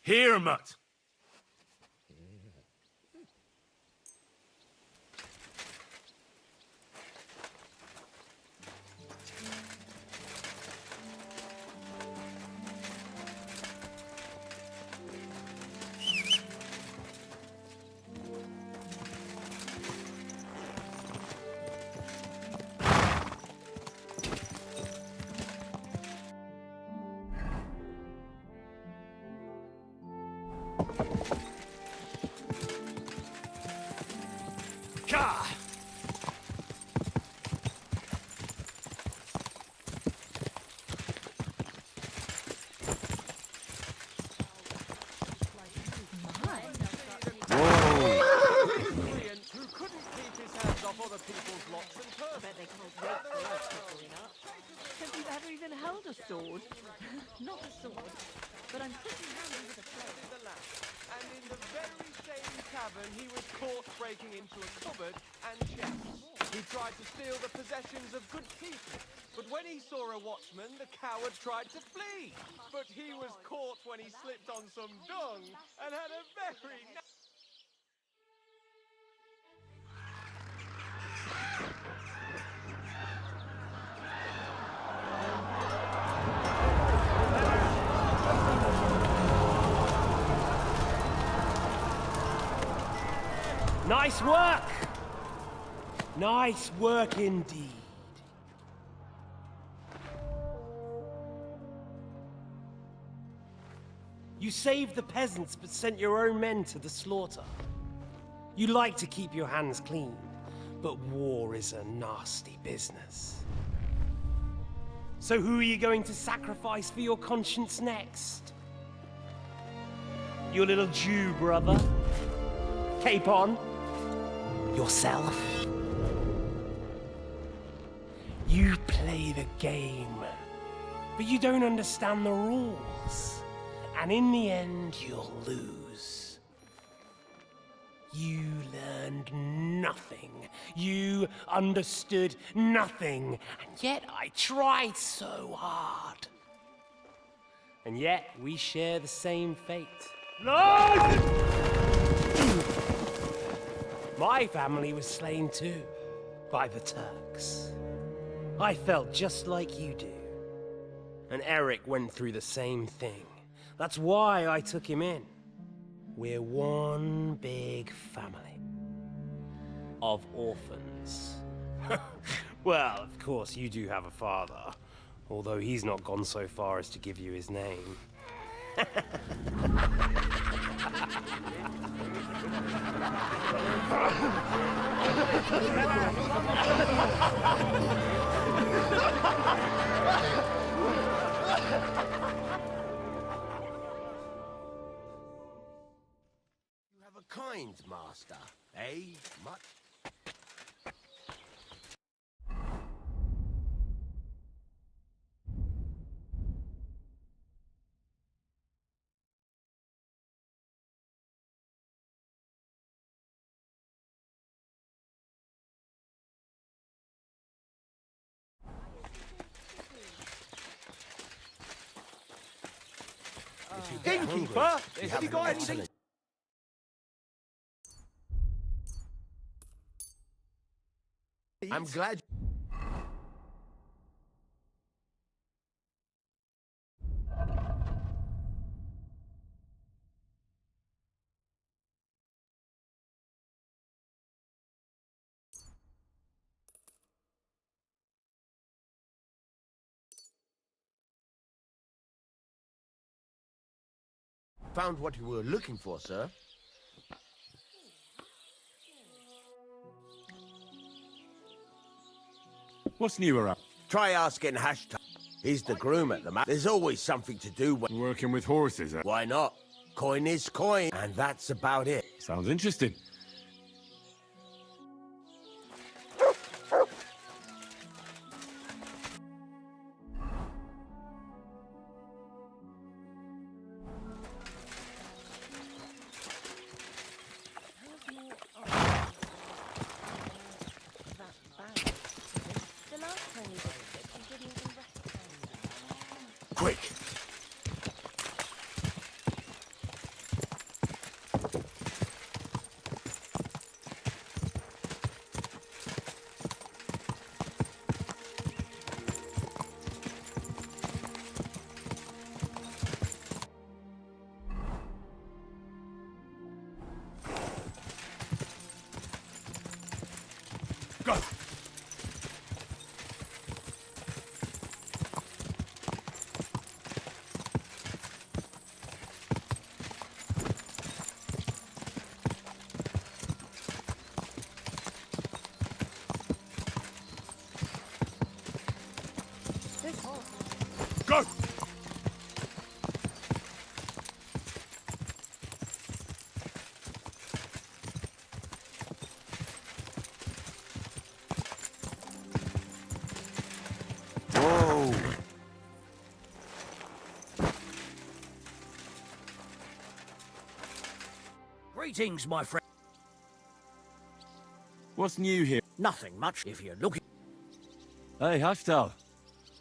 Here, Mutt. Sword. Not a sword, but I'm pretty handy with a blade. And in the very same tavern, he was caught breaking into a cupboard and chests. He tried to steal the possessions of good people, but when he saw a watchman, the coward tried to flee. But he was caught when he slipped on some dung and had a very... Nice work! Nice work indeed. You saved the peasants but sent your own men to the slaughter. You like to keep your hands clean, but war is a nasty business. So who are you going to sacrifice for your conscience next? Your little Jew brother? Cape on? Yourself? You play the game, but you don't understand the rules. And in the end, you'll lose. You learned nothing. You understood nothing. And yet I tried so hard. And yet we share the same fate. Lord! My family was slain too, by the Turks. I felt just like you do. And Eric went through the same thing. That's why I took him in. We're one big family. Of orphans. Well, of course, you do have a father. Although he's not gone so far as to give you his name. You have a kind master, eh, Mutt? Innkeeper, have you got anything? I'm glad. Found what you were looking for, sir. What's new around? Try asking #. He's the groom at the map. There's always something to do when... Working with horses, eh? Why not? Coin is coin, and that's about it. Sounds interesting. Quick. Greetings, my friend. What's new here? Nothing much if you're looking. Hey, Hashtal.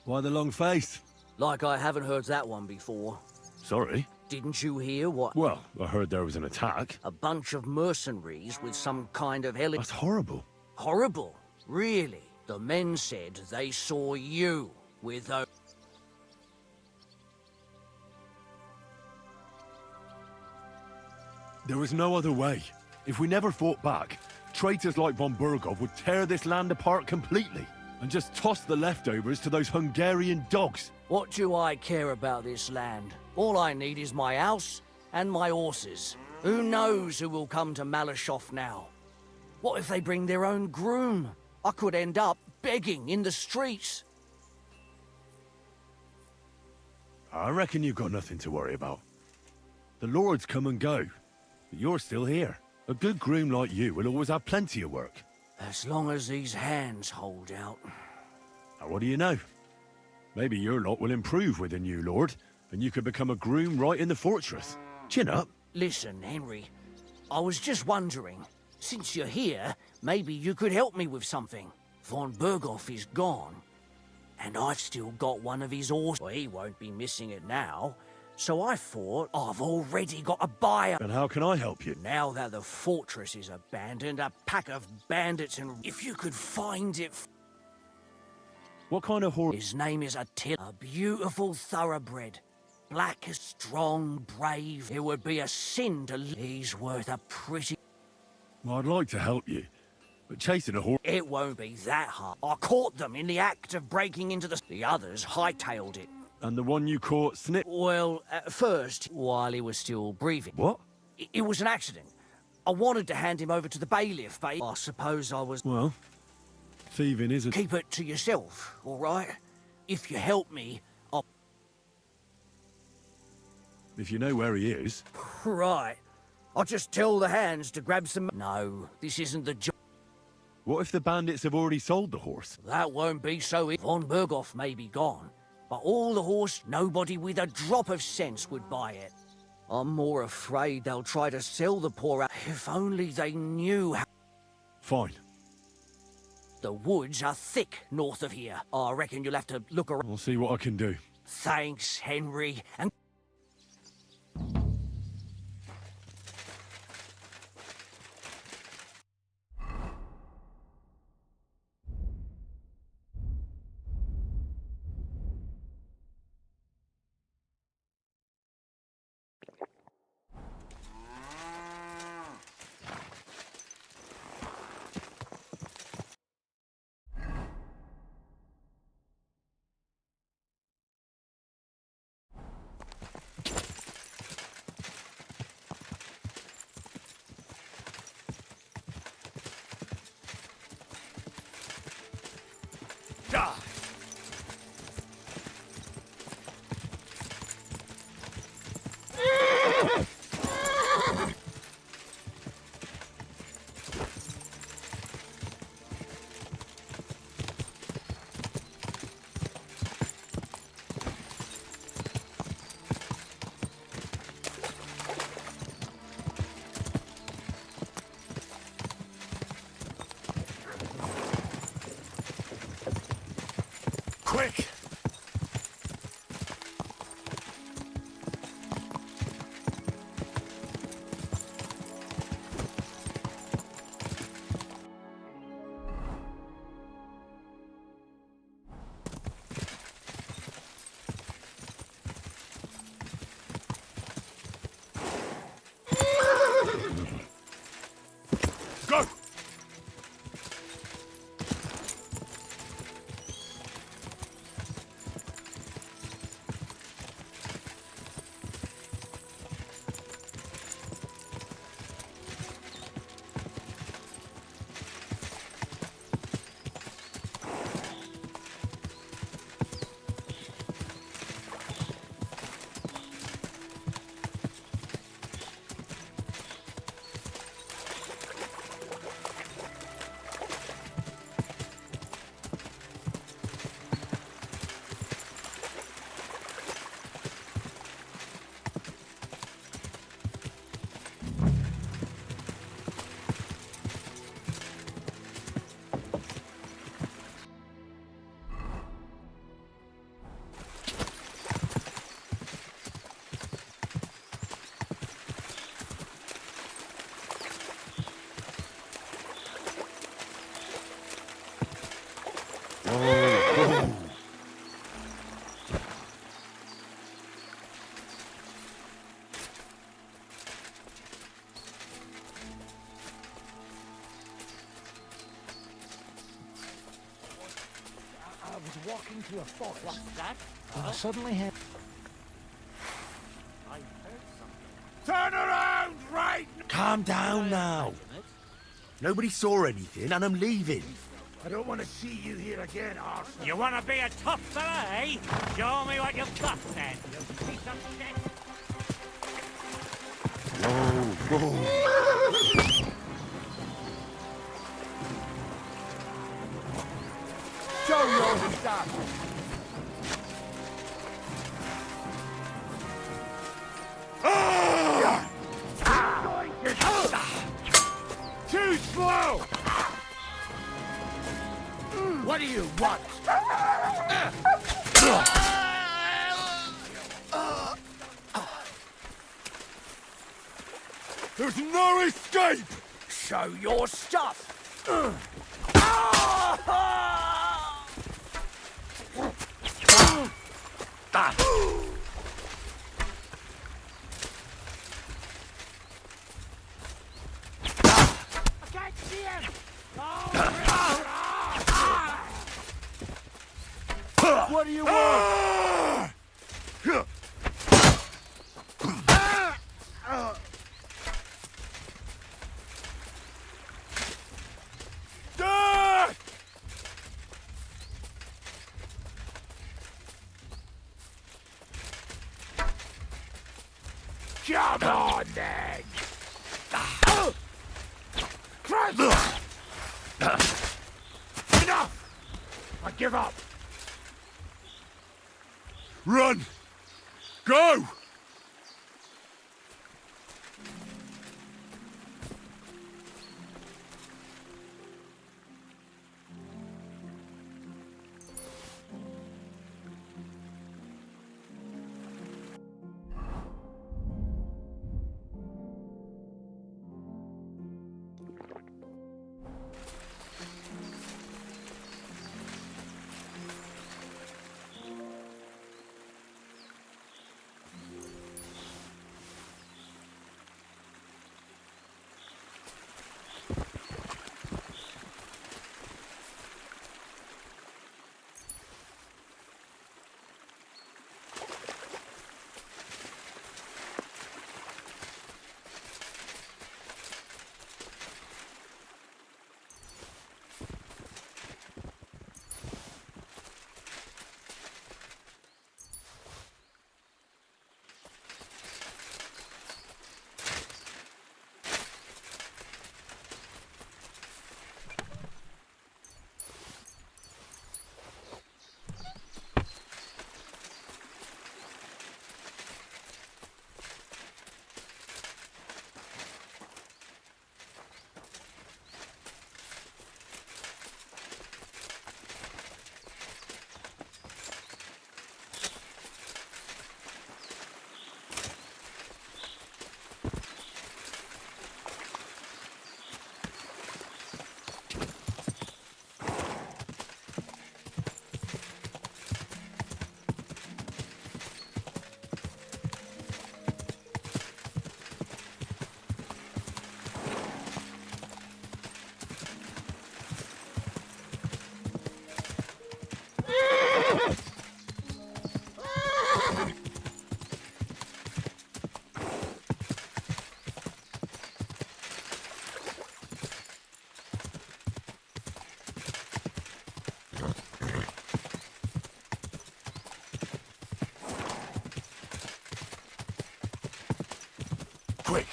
Why the long face? Like I haven't heard that one before. Sorry. Didn't you hear what? Well, I heard there was an attack. A bunch of mercenaries with some kind of That's horrible. Horrible? Really? The men said they saw you with those. There was no other way. If we never fought back, traitors like von Burgov would tear this land apart completely and just toss the leftovers to those Hungarian dogs. What do I care about this land? All I need is my house and my horses. Who knows who will come to Malashov now? What if they bring their own groom? I could end up begging in the streets. I reckon you've got nothing to worry about. The lords come and go, but you're still here. A good groom like you will always have plenty of work. As long as these hands hold out. Now, what do you know? Maybe your lot will improve with a new lord, and you could become a groom right in the fortress. Chin up. Listen, Henry, I was just wondering, since you're here, maybe you could help me with something. Von Burgov is gone, and I've still got one of his horses. Well, he won't be missing it now, so I thought I've already got a buyer. And how can I help you? Now that the fortress is abandoned, a pack of bandits, and if you could find it... What kind of horse? His name is Attila, a beautiful thoroughbred. Black, strong, brave. It would be a sin to... He's worth a pretty... Well, I'd like to help you, but chasing a horse... It won't be that hard. I caught them in the act of breaking into the... The others hightailed it. And the one you caught snip... Well, at first, while he was still breathing. What? It was an accident. I wanted to hand him over to the bailiff, but I suppose I was... Well, thieving isn't... Keep it to yourself, all right? If you help me, I'll... If you know where he is... Right. I'll just tell the hands to grab some... No, this isn't the job. What if the bandits have already sold the horse? That won't be so... Von Burgov may be gone, but all the horse, nobody with a drop of sense would buy it. I'm more afraid they'll try to sell the poor... If only they knew how... Fine. The woods are thick north of here. I reckon you'll have to look around. I'll see what I can do. Thanks, Henry, and... into a forest. What's that? I suddenly had... I heard something. Turn around right now! Calm down now. Nobody saw anything and I'm leaving. I don't want to see you here again, arsehole. You want to be a tough fella, eh? Show me what you've got, then, you piece of shit. Show your stuff. Too slow! What do you want? There's no escape! Show your stuff! I can't see him! What do you want? Come on, then! Enough! I give up! Run! Go! Quick!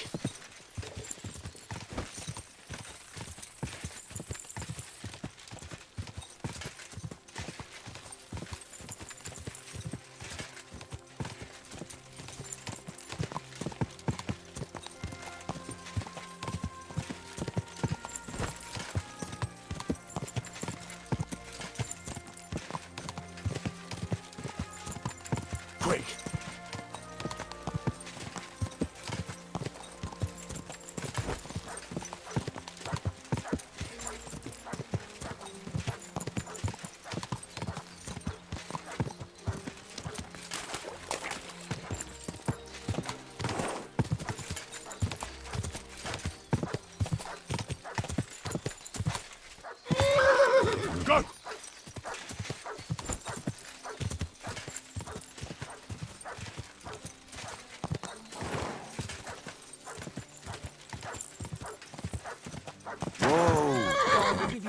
Quick!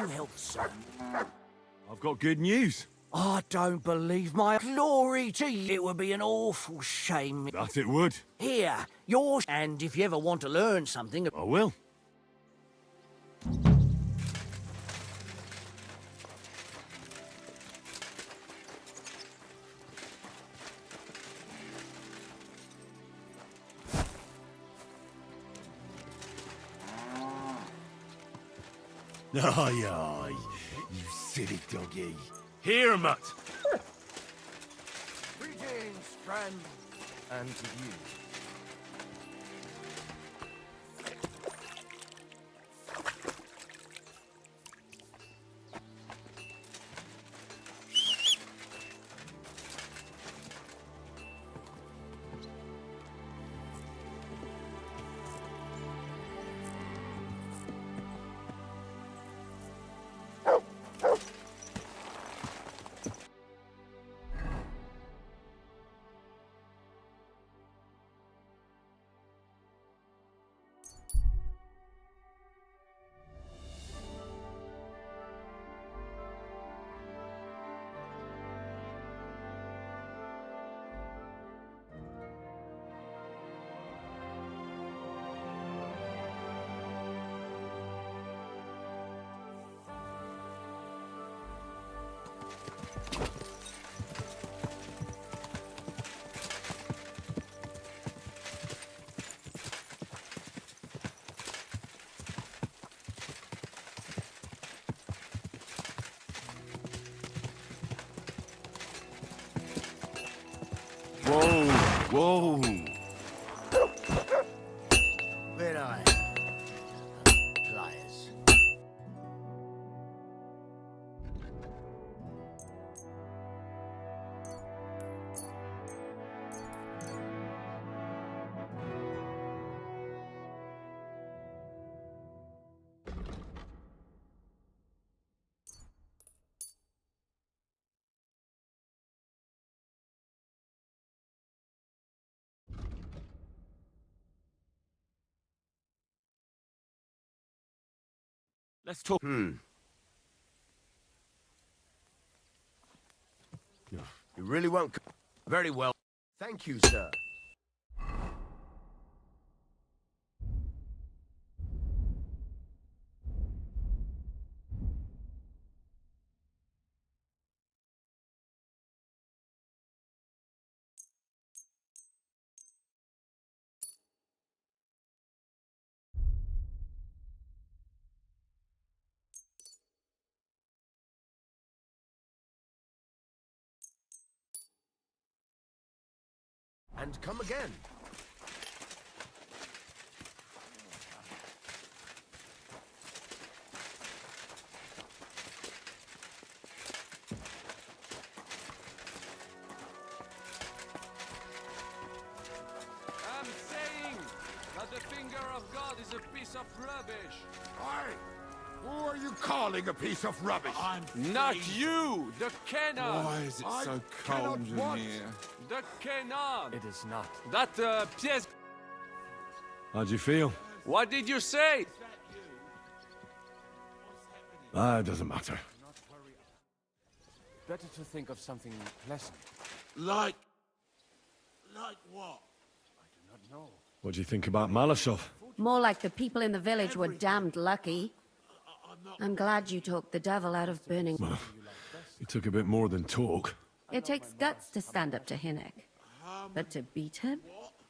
own health, sir. I've got good news. I don't believe my glory to you. It would be an awful shame. That it would. Here, yours. And if you ever want to learn something, I will. Aye, aye, you silly doggy. Here, Matt. Greetings, friend. And to you. Whoa. Where are pliers? Let's talk. You really won't. Very well. Thank you, sir. And come again. I'm saying that the finger of God is a piece of rubbish. Aye. Who are you calling a piece of rubbish? Not you, the cannon. Why is it so cold in here? The cannon. It is not. That pièce. How'd you feel? What did you say? It doesn't matter. Better to think of something pleasant. Like what? What do you think about Malashov? More like the people in the village were damned lucky. I'm glad you talked the devil out of burning. He took a bit more than talk. It takes guts to stand up to Hinnick. But to beat him?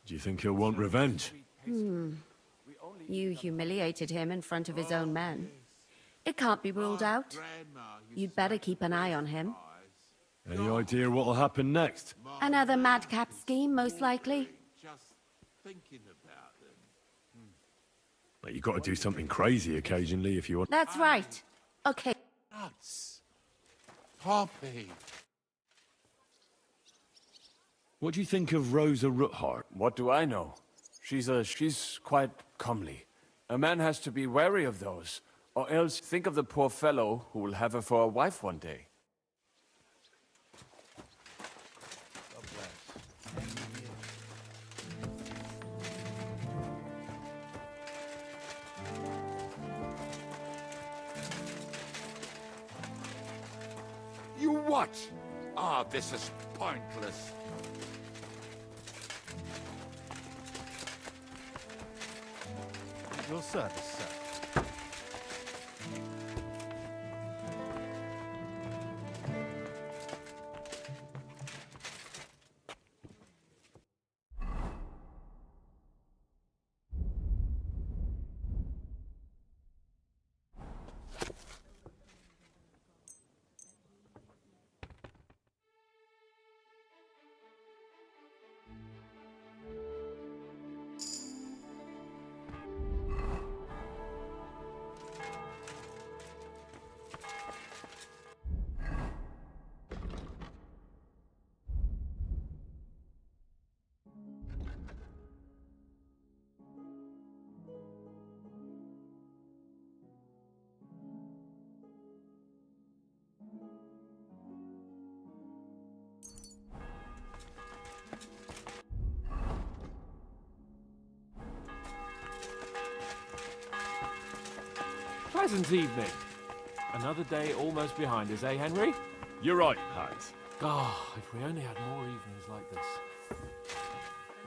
Do you think he'll want revenge? You humiliated him in front of his own men. It can't be ruled out. You'd better keep an eye on him. Any idea what'll happen next? Another madcap scheme, most likely. Just thinking about them. Like, you've got to do something crazy occasionally if you want. That's right. Okay. Nuts. Poppy. What do you think of Rosa Ruthart? What do I know? She's quite comely. A man has to be wary of those, or else think of the poor fellow who will have her for a wife one day. What? Ah, this is pointless. At your service, sir. Pleasant evening. Another day almost behind us, eh, Henry? You're right, Hans. Oh, if we only had more evenings like this. And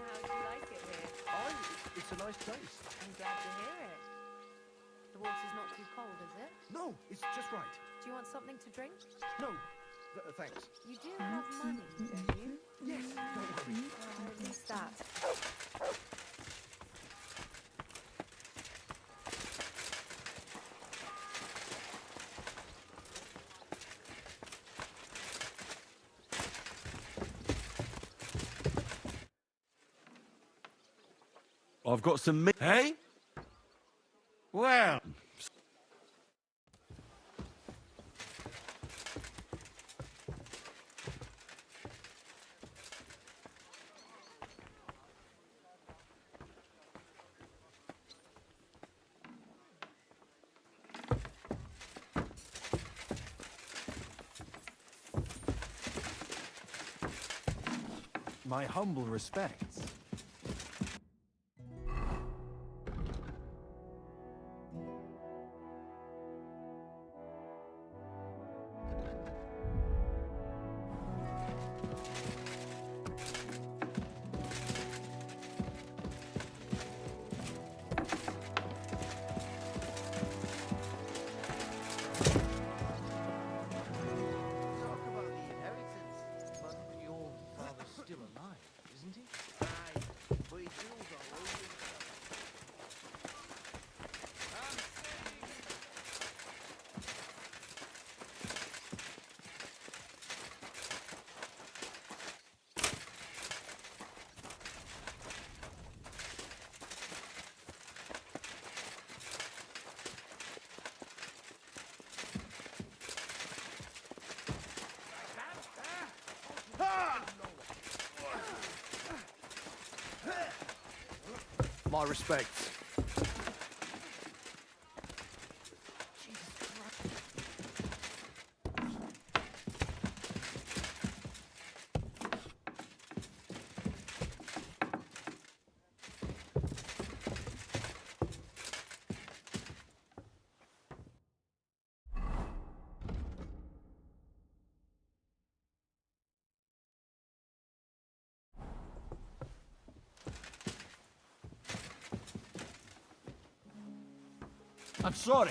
how do you like it here? Oh, it's a nice place. I'm glad to hear it. The water's not too cold, is it? No, it's just right. Do you want something to drink? No, thanks. You do have money, don't you? Yes, don't worry. Well, at least that. I've got some meat. Hey? Well, My humble respects. Talk about the inheritance, but your father's still alive, isn't he? Aye, but he feels all over himself. My respects. I'm sorry.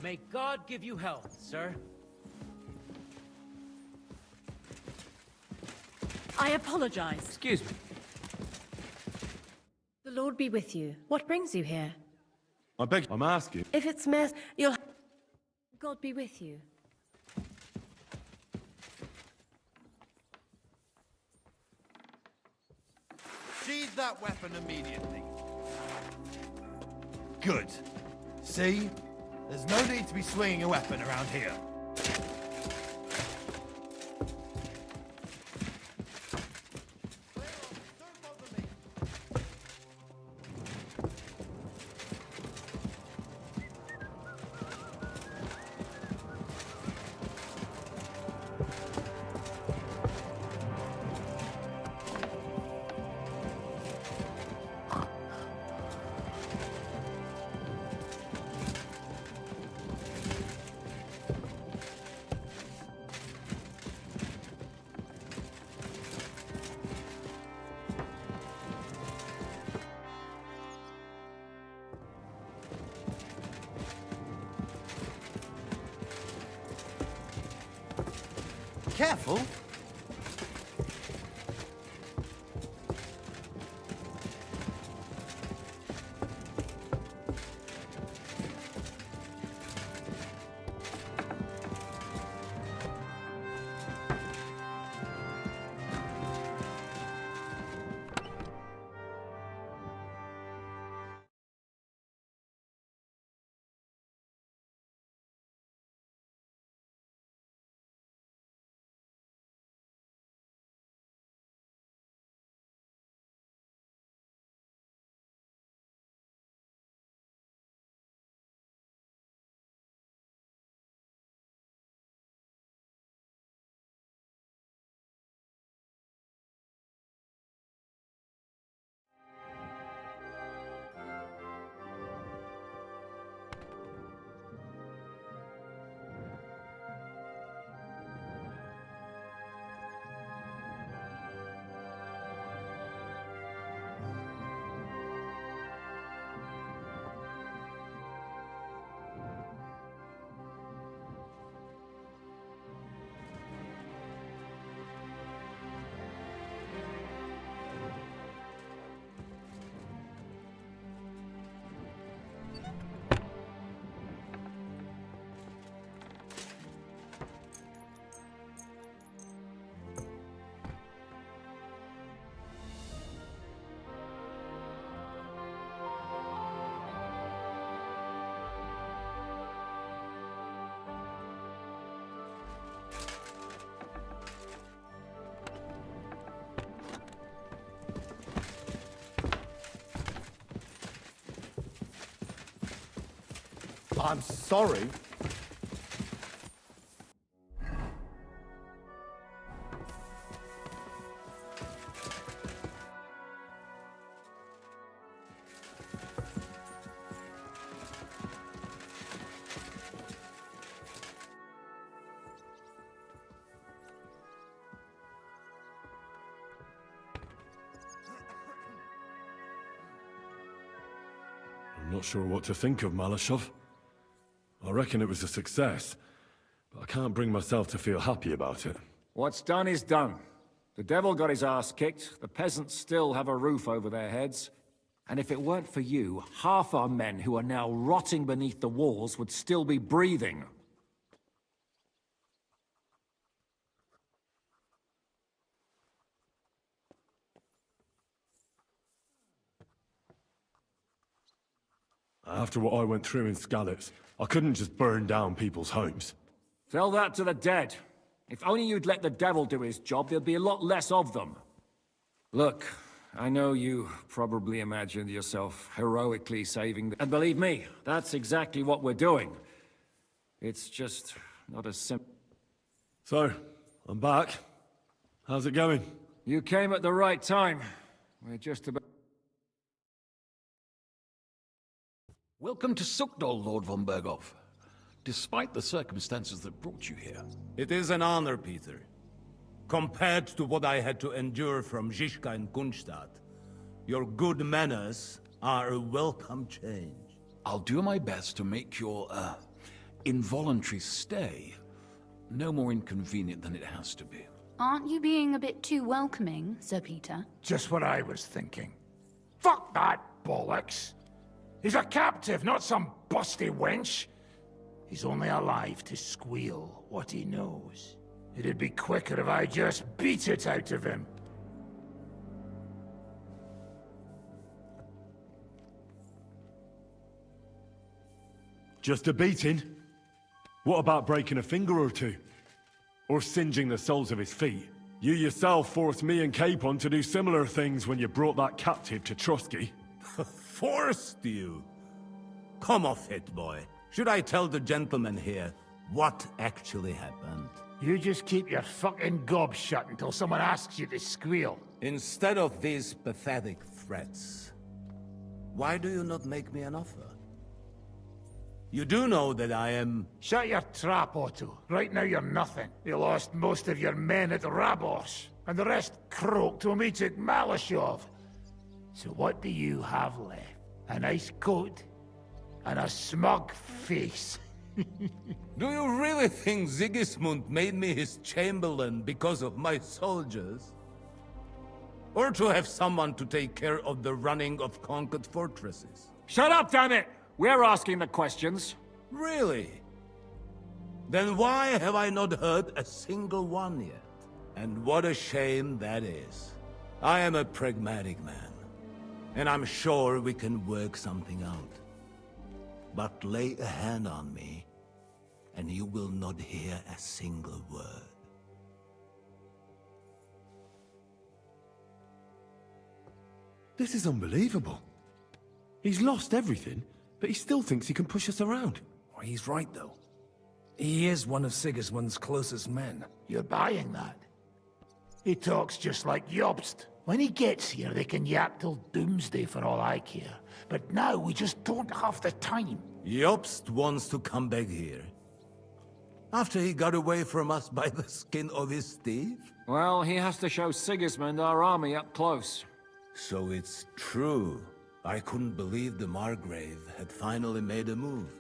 May God give you health, sir. I apologize. Excuse me. The Lord be with you. What brings you here? I beg. I'm asking. If it's mess, you'll... God be with you. sheathe that weapon immediately. Good. See? There's no need to be swinging a weapon around here. Careful. I'm sorry. I'm not sure what to think of Malashov. I reckon it was a success, but I can't bring myself to feel happy about it. What's done is done. The devil got his ass kicked, the peasants still have a roof over their heads, and if it weren't for you, half our men who are now rotting beneath the walls would still be breathing. After what I went through in Skalitz, I couldn't just burn down people's homes. Tell that to the dead. If only you'd let the devil do his job, there'd be a lot less of them. Look, I know you probably imagined yourself heroically saving and believe me, that's exactly what we're doing. It's just not as simple. So, I'm back. How's it going? You came at the right time. We're just about... Welcome to Sukdal, Lord von Berghoff. Despite the circumstances that brought you here. It is an honor, Peter. Compared to what I had to endure from Zizka and Kunstadt, your good manners are a welcome change. I'll do my best to make your, involuntary stay no more inconvenient than it has to be. Aren't you being a bit too welcoming, Sir Peter? Just what I was thinking. Fuck that bollocks! He's a captive, not some busty wench. He's only alive to squeal what he knows. It'd be quicker if I just beat it out of him. Just a beating? What about breaking a finger or two? Or singeing the soles of his feet? You yourself forced me and Capon to do similar things when you brought that captive to Trotsky. Forced you? Come off it, boy. Should I tell the gentleman here what actually happened? You just keep your fucking gob shut until someone asks you to squeal. Instead of these pathetic threats, why do you not make me an offer? You do know that I am... Shut your trap, Otto. Right now you're nothing. You lost most of your men at Rabos, and the rest croaked when we took Malashov. So what do you have left? A nice coat? And a smug face? Do you really think Sigismund made me his chamberlain because of my soldiers? Or to have someone to take care of the running of conquered fortresses? Shut up, damn it! We're asking the questions. Really? Then why have I not heard a single one yet? And what a shame that is. I am a pragmatic man, and I'm sure we can work something out. But lay a hand on me, and you will not hear a single word. This is unbelievable. He's lost everything, but he still thinks he can push us around. Well, he's right, though. He is one of Sigismund's closest men. You're buying that? He talks just like Jobst. When he gets here, they can yap till doomsday for all I care. But now we just don't have the time. Jobst wants to come back here. After he got away from us by the skin of his teeth? Well, he has to show Sigismund our army up close. So it's true. I couldn't believe the Margrave had finally made a move.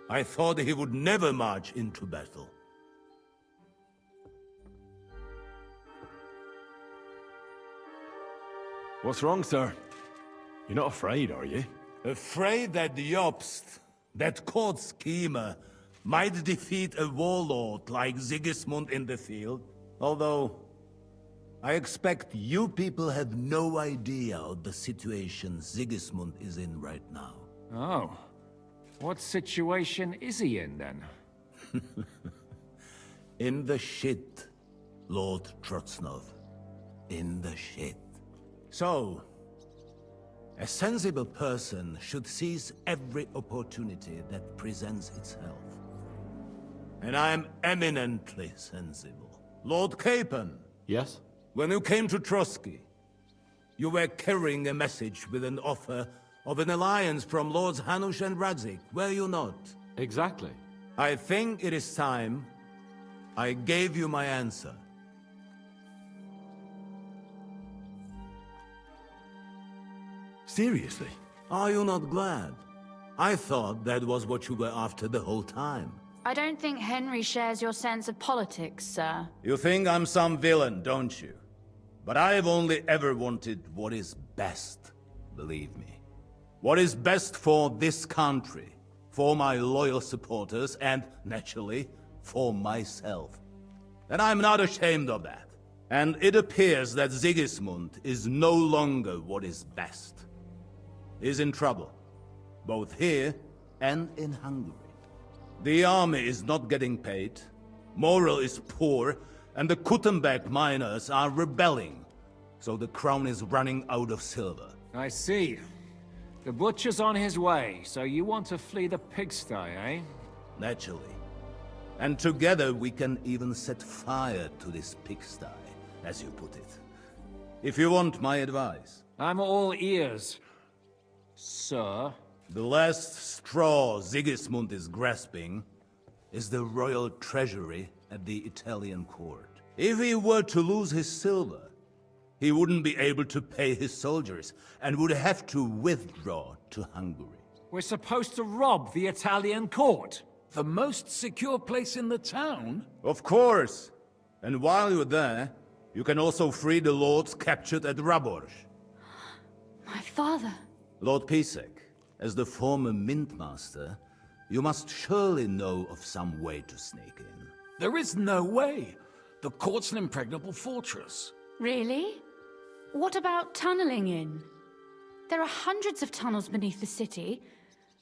I thought he would never march into battle. What's wrong, sir? You're not afraid, are you? Afraid that Jobst, that court schemer, might defeat a warlord like Sigismund in the field? Although, I expect you people have no idea of the situation Sigismund is in right now. Oh. What situation is he in, then? In the shit, Lord Trotsnov. In the shit. So, a sensible person should seize every opportunity that presents itself. And I am eminently sensible. Lord Capon. Yes? When you came to Trotsky, you were carrying a message with an offer of an alliance from Lords Hanush and Radzik, were you not? Exactly. I think it is time I gave you my answer. Seriously? Are you not glad? I thought that was what you were after the whole time. I don't think Henry shares your sense of politics, sir. You think I'm some villain, don't you? But I've only ever wanted what is best, believe me. What is best for this country, for my loyal supporters, and, naturally, for myself. And I'm not ashamed of that. And it appears that Sigismund is no longer what is best. He's in trouble, both here and in Hungary. The army is not getting paid, morale is poor, and the Kuttenberg miners are rebelling. So the crown is running out of silver. I see. The butcher's on his way, so you want to flee the pigsty, eh? Naturally. And together we can even set fire to this pigsty, as you put it. If you want my advice. I'm all ears, sir. The last straw Sigismund is grasping is the royal treasury at the Italian court. If he were to lose his silver, he wouldn't be able to pay his soldiers and would have to withdraw to Hungary. We're supposed to rob the Italian court. The most secure place in the town? Of course. And while you're there, you can also free the lords captured at Raborj. My father. Lord Pisek, as the former mint master, you must surely know of some way to sneak in. There is no way. The court's an impregnable fortress. Really? What about tunneling in? There are hundreds of tunnels beneath the city,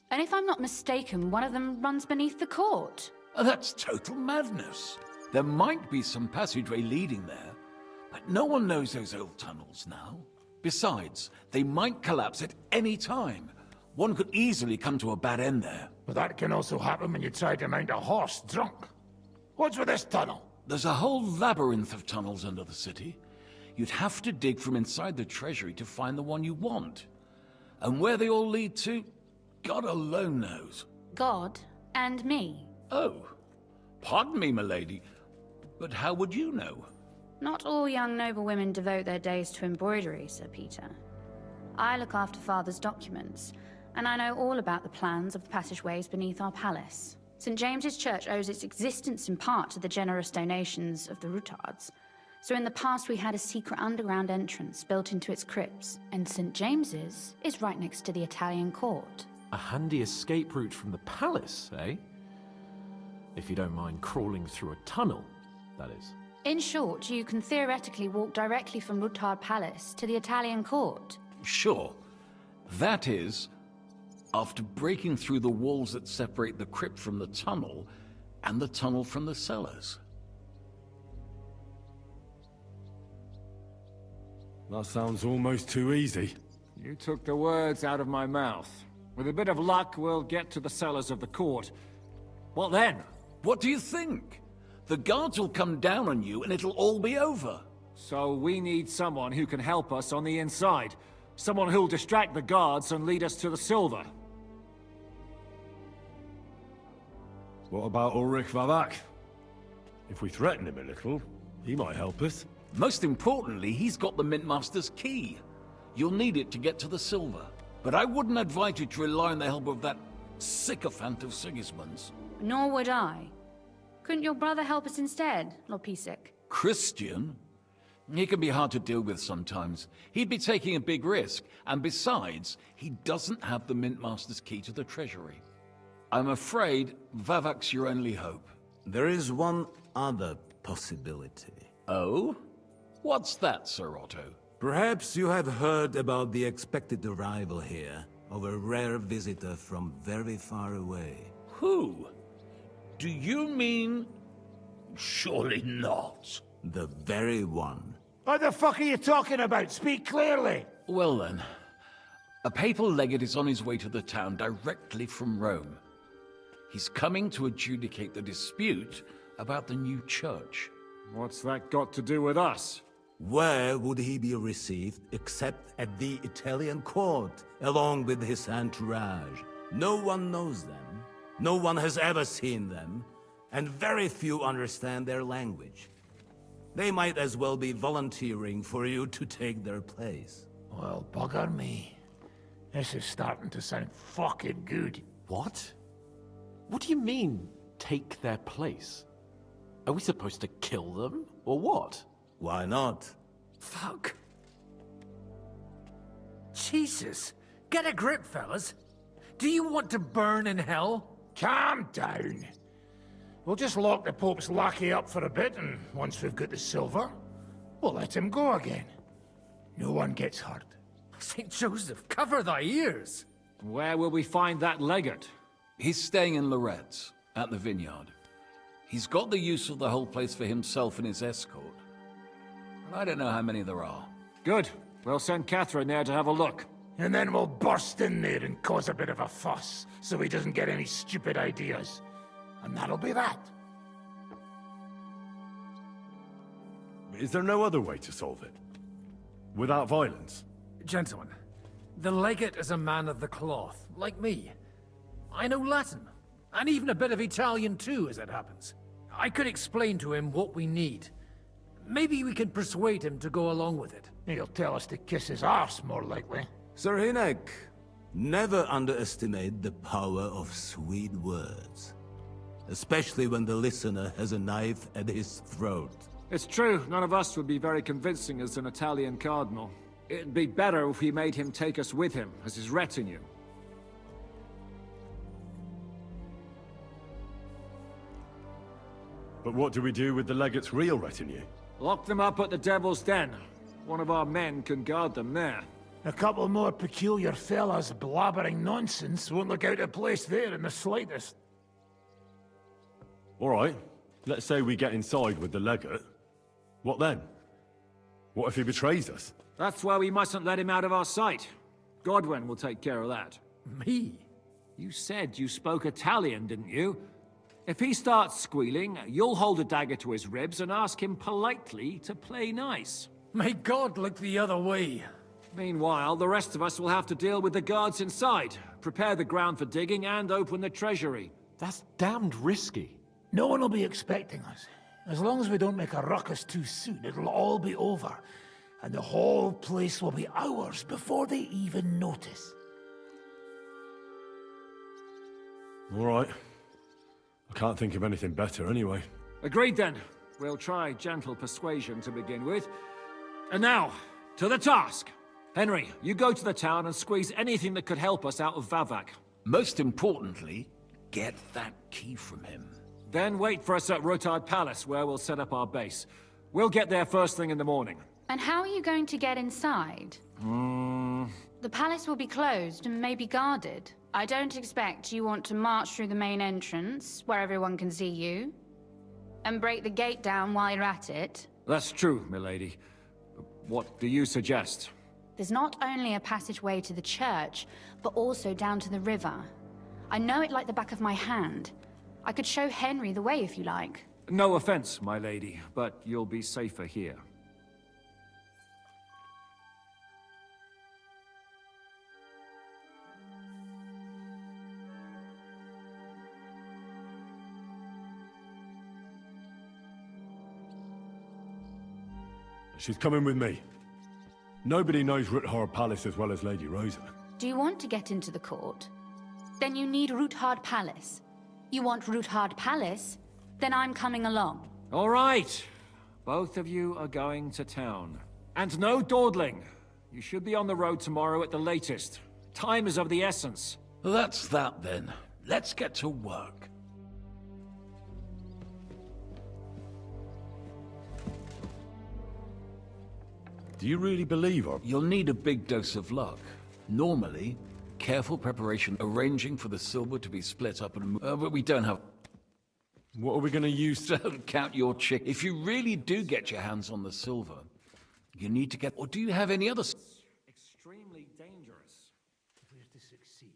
and if I'm not mistaken, one of them runs beneath the court. That's total madness. There might be some passageway leading there, but no one knows those old tunnels now. Besides, they might collapse at any time. One could easily come to a bad end there. But that can also happen when you try to mount a horse drunk. What's with this tunnel? There's a whole labyrinth of tunnels under the city. You'd have to dig from inside the treasury to find the one you want. And where they all lead to, God alone knows. God and me. Oh, pardon me, milady, but how would you know? Not all young noblewomen devote their days to embroidery, Sir Peter. I look after Father's documents, and I know all about the plans of the passageways beneath our palace. St. James's Church owes its existence in part to the generous donations of the Rutards. So in the past we had a secret underground entrance built into its crypts, and St. James's is right next to the Italian court. A handy escape route from the palace, eh? If you don't mind crawling through a tunnel, that is. In short, you can theoretically walk directly from Rutard Palace to the Italian court. Sure. That is, after breaking through the walls that separate the crypt from the tunnel, and the tunnel from the cellars. That sounds almost too easy. You took the words out of my mouth. With a bit of luck, we'll get to the cellars of the court. What then? What do you think? The guards will come down on you and it'll all be over. So we need someone who can help us on the inside. Someone who'll distract the guards and lead us to the silver. What about Ulrich Vavak? If we threaten him a little, he might help us. Most importantly, he's got the Mintmaster's key. You'll need it to get to the silver. But I wouldn't advise you to rely on the help of that sycophant of Sigismund's. Nor would I. Couldn't your brother help us instead, Lord Pisek? Christian? He can be hard to deal with sometimes. He'd be taking a big risk, and besides, he doesn't have the Mintmaster's key to the treasury. I'm afraid Vavak's your only hope. There is one other possibility. Oh? What's that, Sir Otto? Perhaps you have heard about the expected arrival here of a rare visitor from very far away. Who? Do you mean... Surely not. The very one. What the fuck are you talking about? Speak clearly. Well then, a papal legate is on his way to the town directly from Rome. He's coming to adjudicate the dispute about the new church. What's that got to do with us? Where would he be received except at the Italian court, along with his entourage? No one knows them, no one has ever seen them, and very few understand their language. They might as well be volunteering for you to take their place. Well, bugger me. This is starting to sound fucking good. What? What do you mean, take their place? Are we supposed to kill them, or what? Why not? Fuck. Jesus. Get a grip, fellas. Do you want to burn in hell? Calm down. We'll just lock the Pope's lackey up for a bit, and once we've got the silver, we'll let him go again. No one gets hurt. St. Joseph, cover thy ears! Where will we find that legate? He's staying in Loretz, at the vineyard. He's got the use of the whole place for himself and his escort. And I don't know how many there are. Good. We'll send Catherine there to have a look. And then we'll burst in there and cause a bit of a fuss, so he doesn't get any stupid ideas. And that'll be that. Is there no other way to solve it? Without violence? Gentlemen, the legate is a man of the cloth, like me. I know Latin, and even a bit of Italian too, as it happens. I could explain to him what we need. Maybe we can persuade him to go along with it. He'll tell us to kiss his arse, more likely. Sir Hinek, never underestimate the power of sweet words. Especially when the listener has a knife at his throat. It's true, none of us would be very convincing as an Italian cardinal. It'd be better if we made him take us with him, as his retinue. But what do we do with the legate's real retinue? Lock them up at the Devil's Den. One of our men can guard them there. A couple more peculiar fellas blabbering nonsense won't look out of place there in the slightest. All right, let's say we get inside with the legate. What then? What if he betrays us? That's why we mustn't let him out of our sight. Godwin will take care of that. Me? You said you spoke Italian, didn't you? If he starts squealing, you'll hold a dagger to his ribs and ask him politely to play nice. May God look the other way. Meanwhile, the rest of us will have to deal with the guards inside, prepare the ground for digging, and open the treasury. That's damned risky. No one will be expecting us. As long as we don't make a ruckus too soon, it'll all be over. And the whole place will be ours before they even notice. All right. I can't think of anything better anyway. Agreed then. We'll try gentle persuasion to begin with. And now, to the task. Henry, you go to the town and squeeze anything that could help us out of Vavak. Most importantly, get that key from him. Then wait for us at Rotard Palace, where we'll set up our base. We'll get there first thing in the morning. And how are you going to get inside? The palace will be closed and maybe guarded. I don't expect you want to march through the main entrance, where everyone can see you, and break the gate down while you're at it. That's true, milady. What do you suggest? There's not only a passageway to the church, but also down to the river. I know it like the back of my hand. I could show Henry the way if you like. No offense, my lady, but you'll be safer here. She's coming with me. Nobody knows Rutgard Palace as well as Lady Rosa. Do you want to get into the court? Then you need Rutgard Palace. You want Rutgard Palace? Then I'm coming along. All right. Both of you are going to town. And no dawdling. You should be on the road tomorrow at the latest. Time is of the essence. That's that then. Let's get to work. Do you really believe her? You'll need a big dose of luck. Normally, careful preparation, arranging for the silver to be split up and but we don't have... What are we going to use? Don't count your chick. If you really do get your hands on the silver, you need to get... Or do you have any other... Extremely dangerous. If we're to succeed,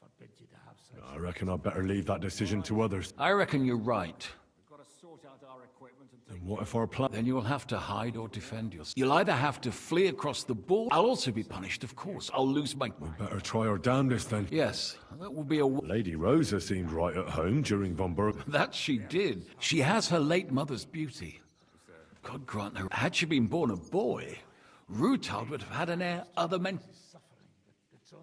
I forbid you to have such... I reckon I'd better leave that decision to others. I reckon you're right. We've got to sort out our equipment and And what if our plan... Then you will have to hide or defend yourself. You'll either have to flee across the border. I'll also be punished, of course. I'll lose my... Better try our damnedest then. Yes, that will be a... Lady Rosa seemed right at home during von Berg. That she did. She has her late mother's beauty. God grant her, had she been born a boy, Rutard would have had an heir other men...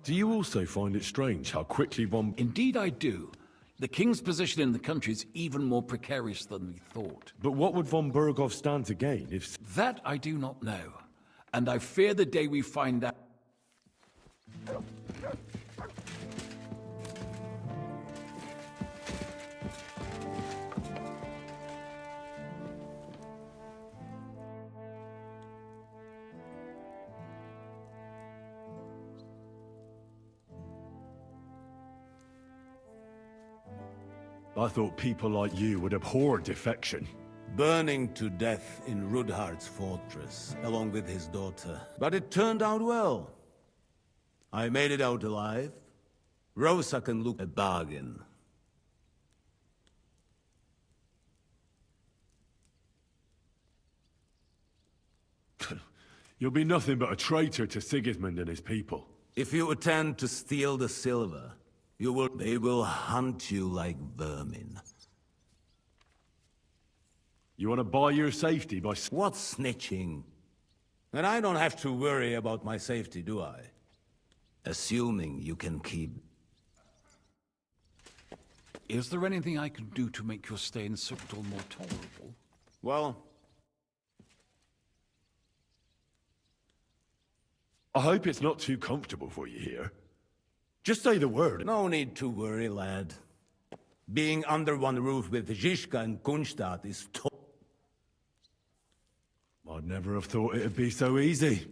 Do you also find it strange how quickly von... Indeed I do. The king's position in the country is even more precarious than we thought. But what would von Berghoff stand to gain if... That I do not know. And I fear the day we find out... I thought people like you would abhor defection. Burning to death in Rudhard's fortress, along with his daughter. But it turned out well. I made it out alive. Rosa can look a bargain. You'll be nothing but a traitor to Sigismund and his people. If you attempt to steal the silver, they will hunt you like vermin. You want to buy your safety by... What's snitching? And I don't have to worry about my safety, do I? Assuming you can keep... Is there anything I can do to make your stay in Citadel more tolerable? Well... I hope it's not too comfortable for you here. Just say the word. No need to worry, lad. Being under one roof with Zizka and Kunstadt is tough. I'd never have thought it'd be so easy.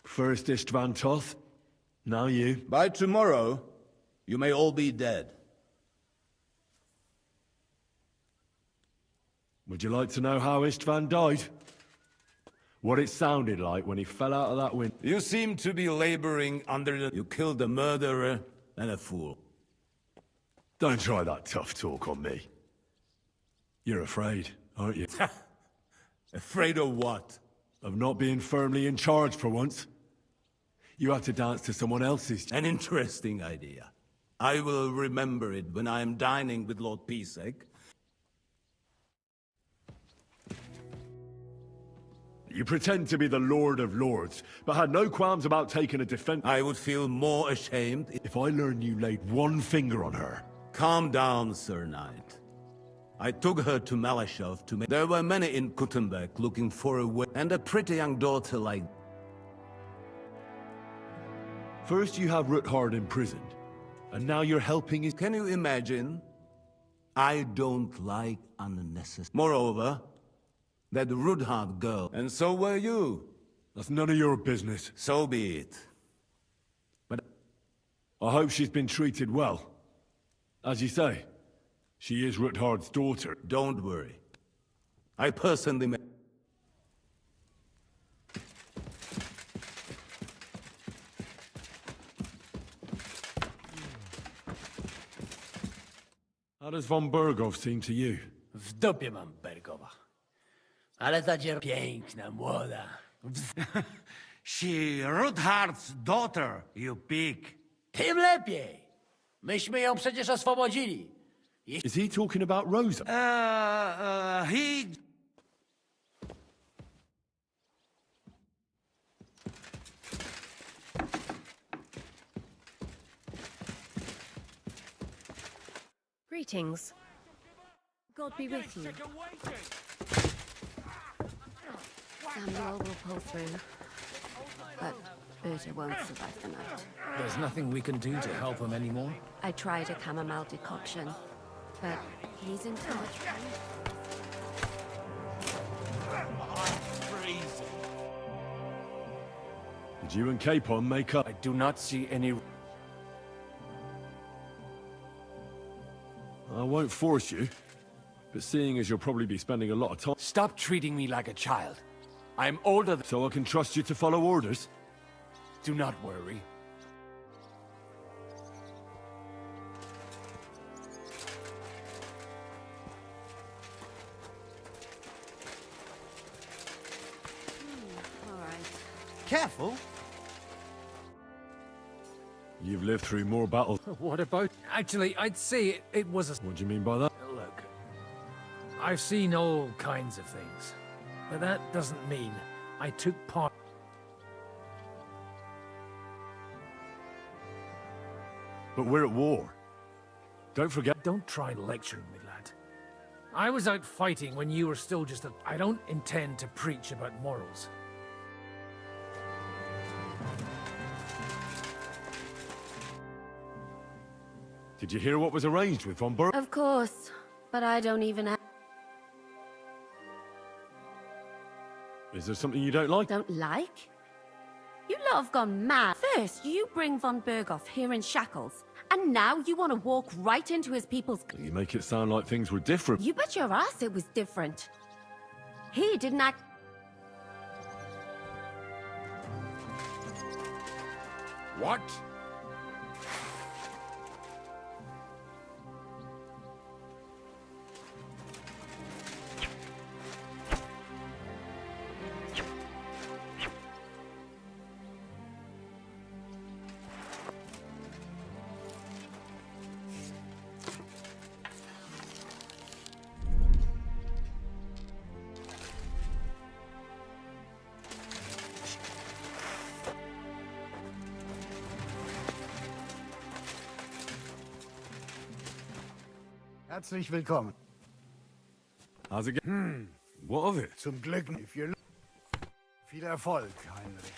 First Istvan Toth, now you. By tomorrow, you may all be dead. Would you like to know how Istvan died? What it sounded like when he fell out of that window? You seem to be laboring under the... You killed a murderer and a fool. Don't try that tough talk on me. You're afraid, aren't you? Afraid of what? Of not being firmly in charge for once. You had to dance to someone else's... An interesting idea. I will remember it when I am dining with Lord Pisek. You pretend to be the Lord of Lords, but had no qualms about taking a defense... I would feel more ashamed if I learned you laid one finger on her. Calm down, Sir Knight. I took her to Malashov to make... There were many in Gutenberg looking for a way, and a pretty young daughter like... First you have Ruthard imprisoned, and now you're helping his... Can you imagine? I don't like unnecessary... Moreover, that Ruthard girl, and so were you. That's none of your business. So be it. But I hope she's been treated well. As you say, she is Ruthard's daughter. Don't worry. I personally... How does von Berghoff seem to you? W dupie mam Bergowa. Ale ta piękna, młoda. She Ruthard's daughter, you pig. Tym lepiej. Myśmy ją przecież oswobodzili. Is he talking about Rosa? He... Greetings. God be with you. Samuel will pull through, but Berta won't survive the night. There's nothing we can do to help him anymore? I tried a chamomile decoction, but he's in touch. Did you and Capon make up? I do not see any... I won't force you, but seeing as you'll probably be spending a lot of time... Stop treating me like a child. I'm older than... So I can trust you to follow orders? Do not worry. All right. Careful. You've lived through more battles. What about... Actually, I'd say it was a... What do you mean by that? Look, I've seen all kinds of things, but that doesn't mean I took part... But we're at war. Don't forget... Don't try lecturing me, lad. I was out fighting when you were still just a... I don't intend to preach about morals. Did you hear what was arranged with von Berg? Of course, but I don't even have... Is there something you don't like? Don't like? You lot have gone mad. First, you bring von Berghoff here in shackles, and now you want to walk right into his people's... You make it sound like things were different. You bet your ass it was different. He didn't act... What? Herzlich willkommen. How's it going? What of it? Zum Glück, if you're... Viel Erfolg, Heinrich.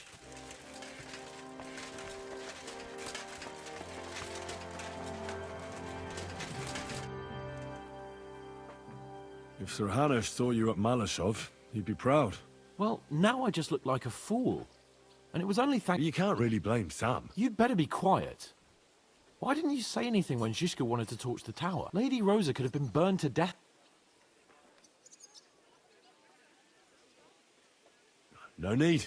If Sir Hanush saw you at Malashov, he'd be proud. Well, now I just look like a fool. And it was only thanks... You can't really blame Sam. You'd better be quiet. Why didn't you say anything when Zizka wanted to torch the tower? Lady Rosa could have been burned to death. No need.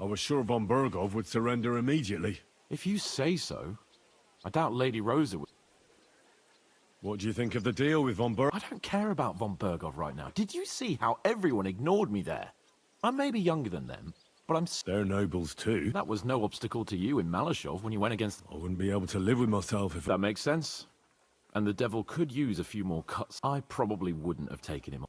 I was sure von Berghoff would surrender immediately. If you say so. I doubt Lady Rosa would... What do you think of the deal with von Berghoff? I don't care about von Berghoff right now. Did you see how everyone ignored me there? I may be younger than them, but I'm... They're nobles too. That was no obstacle to you in Malashov when you went against... I wouldn't be able to live with myself if... That makes sense. And the devil could use a few more cuts. I probably wouldn't have taken him on.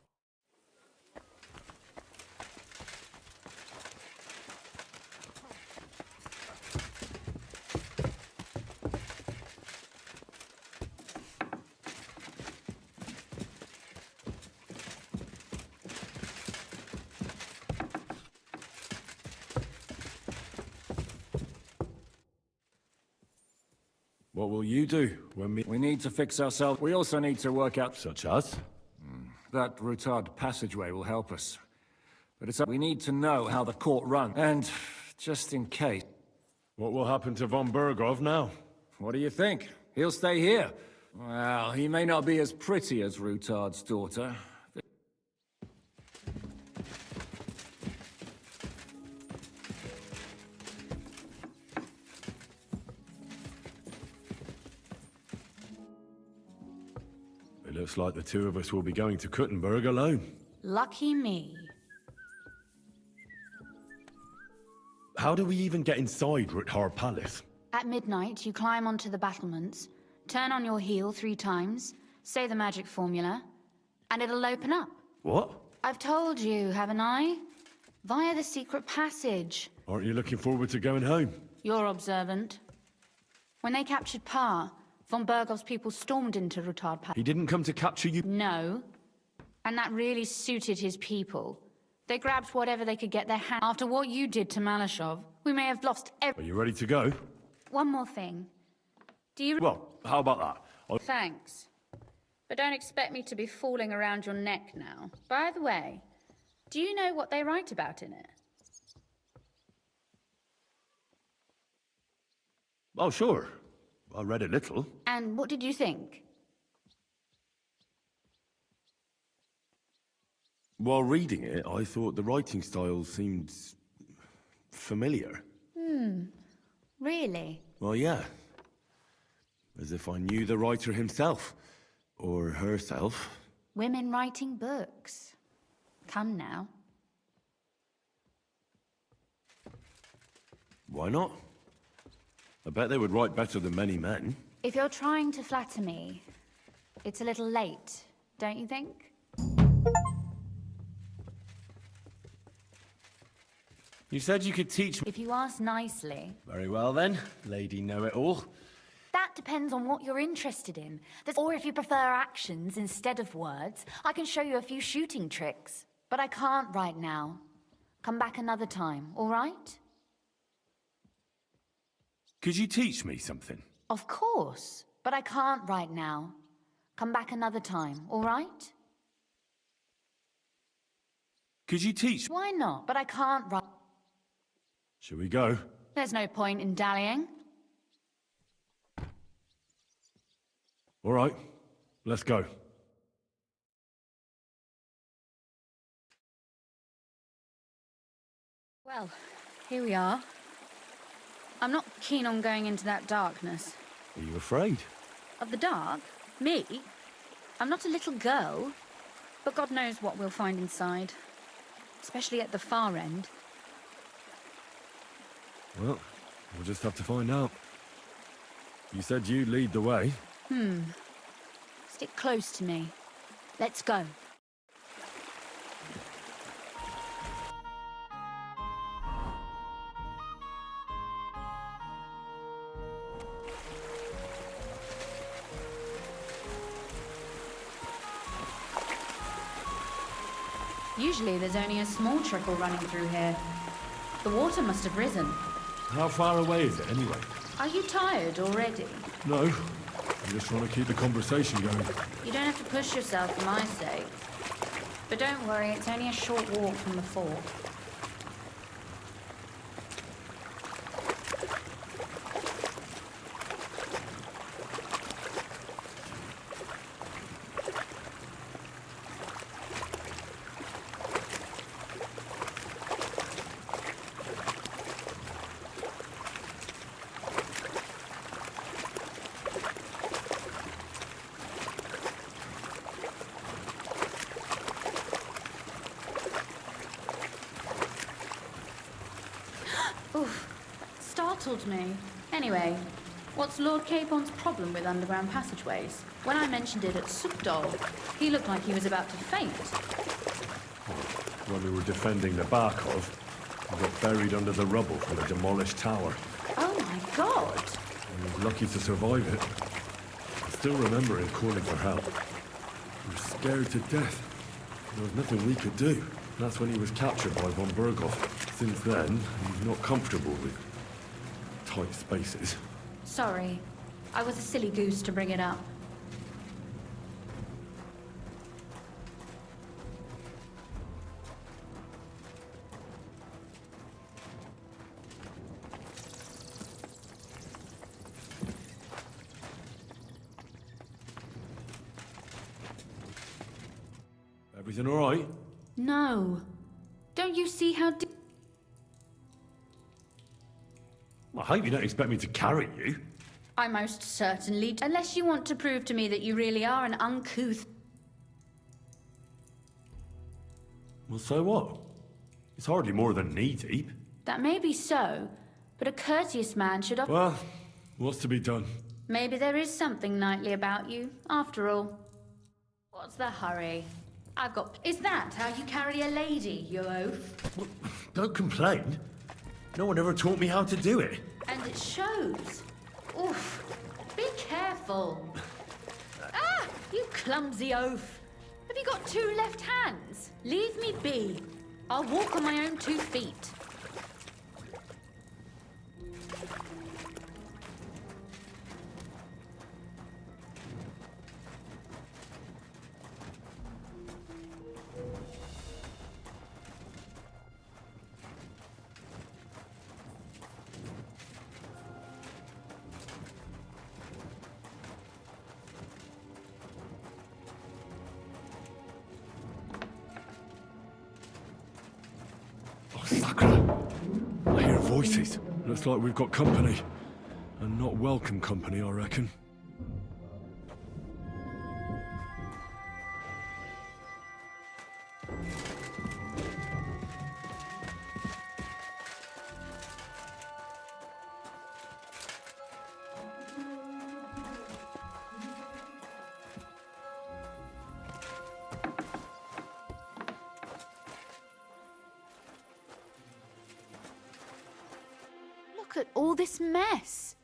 What will you do when We need to fix ourselves. We also need to work out... Such as? That retard passageway will help us. But we need to know how the court runs. And, just in case... What will happen to von Berghoff now? What do you think? He'll stay here. Well, he may not be as pretty as Rutard's daughter. It looks like the two of us will be going to Kuttenberg alone. Lucky me. How do we even get inside Ruthar Palace? At midnight, you climb onto the battlements, turn on your heel 3 times, say the magic formula, and it'll open up. What? I've told you, haven't I? Via the secret passage. Aren't you looking forward to going home? You're observant. When they captured Pa, von Berghoff's people stormed into Rutard Palace. He didn't come to capture you? No. And that really suited his people. They grabbed whatever they could get their hands. After what you did to Malashov, we may have lost Are you ready to go? One more thing. Do you... Well, how about that? Thanks. But don't expect me to be falling around your neck now. By the way, do you know what they write about in it? Oh, sure. I read a little. And what did you think? While reading it, I thought the writing style seemed... familiar. Really? Well, yeah. As if I knew the writer himself. Or herself. Women writing books. Come now. Why not? I bet they would write better than many men. If you're trying to flatter me, it's a little late, don't you think? You said you could teach me. If you ask nicely. Very well then, Lady Know-It-All. That depends on what you're interested in. Or if you prefer actions instead of words, I can show you a few shooting tricks. But I can't right now. Come back another time, all right? Could you teach me something? Of course, but I can't right now. Come back another time, all right? Could you teach? Why not? But I can't right... Shall we go? There's no point in dallying. All right, let's go. Well, here we are. I'm not keen on going into that darkness. Are you afraid? Of the dark? Me? I'm not a little girl. But God knows what we'll find inside. Especially at the far end. Well, we'll just have to find out. You said you'd lead the way. Stick close to me. Let's go. Usually there's only a small trickle running through here. The water must have risen. How far away is it anyway? Are you tired already? No, I'm just trying to keep the conversation going. You don't have to push yourself for my sake. But don't worry, it's only a short walk from the fort. Oof, startled me. Anyway, what's Lord Capon's problem with underground passageways? When I mentioned it at SOOP, he looked like he was about to faint. When we were defending the Barkov, we got buried under the rubble from a demolished tower. Oh my god! We were lucky to survive it. I still remember him calling for help. We were scared to death. There was nothing we could do. That's when he was captured by von Berghoff. Since then, he's not comfortable with tight spaces. Sorry. I was a silly goose to bring it up. Everything all right? No. Don't you see how I hope you don't expect me to carry you. I most certainly, unless you want to prove to me that you really are an uncouth. Well, so what? It's hardly more than knee deep. That may be so, but a courteous man should have. Well, what's to be done? Maybe there is something knightly about you, after all. What's the hurry? I've got. Is that how you carry a lady, you oaf? Well, don't complain. No one ever taught me how to do it. And it shows. Oof. Be careful. Ah! You clumsy oaf. Have you got 2 left hands? Leave me be. I'll walk on my own 2 feet. I hear voices. Looks like we've got company. And not welcome company, I reckon. Look at all this mess.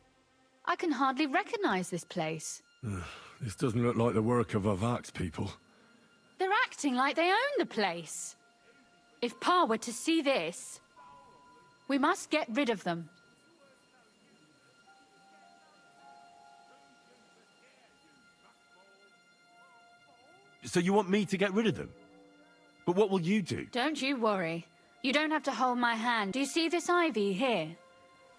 I can hardly recognize this place. This doesn't look like the work of Avak's people. They're acting like they own the place. If Pa were to see this, we must get rid of them. So you want me to get rid of them? But what will you do? Don't you worry. You don't have to hold my hand. Do you see this ivy here?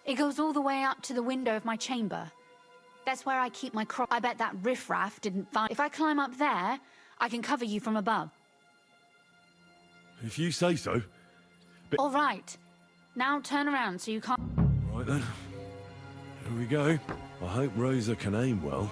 It goes all the way up to the window of my chamber. That's where I keep my crop. I bet that riffraff didn't find. If I climb up there, I can cover you from above. If you say so. But... All right. Now turn around so you can't. All right then. Here we go. I hope Rosa can aim well.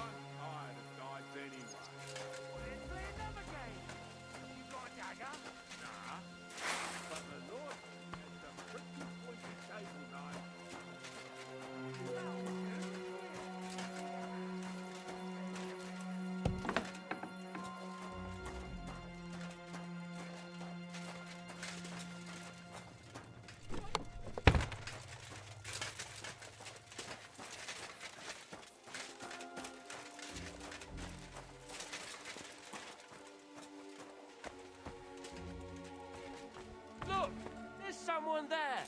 Look! There's someone there!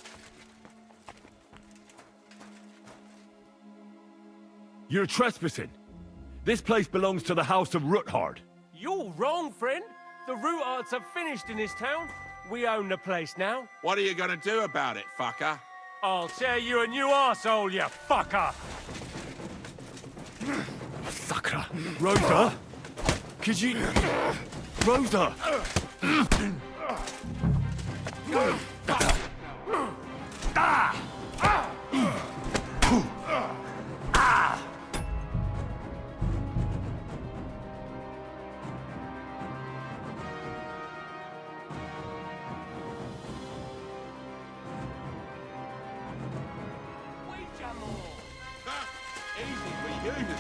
You're trespassing. This place belongs to the House of Ruthard. You're wrong, friend. The Rutards have finished in this town. We own the place now. What are you gonna do about it, fucker? I'll tear you a new arsehole, you fucker! Sakra. Rosa? Could you... Rosa!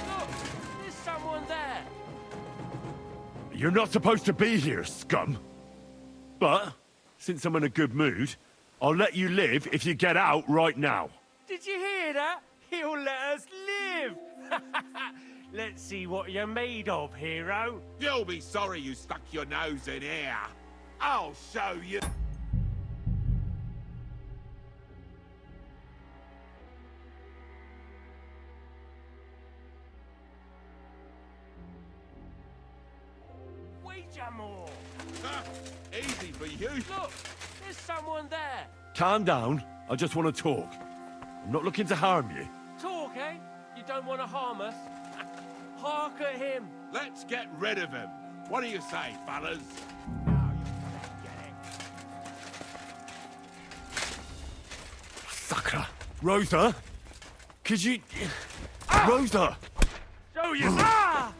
Look, there's someone there. You're not supposed to be here, scum. But, since I'm in a good mood, I'll let you live if you get out right now. Did you hear that? He'll let us live. Let's see what you're made of, hero. You'll be sorry you stuck your nose in here. I'll show you. Jamor! Easy for you. Look, there's someone there. Calm down. I just want to talk. I'm not looking to harm you. Talk, eh? You don't want to harm us? Hark at him. Let's get rid of him. What do you say, fellas? Sucker. Rosa? Could you... Rosa! Show you! Ah!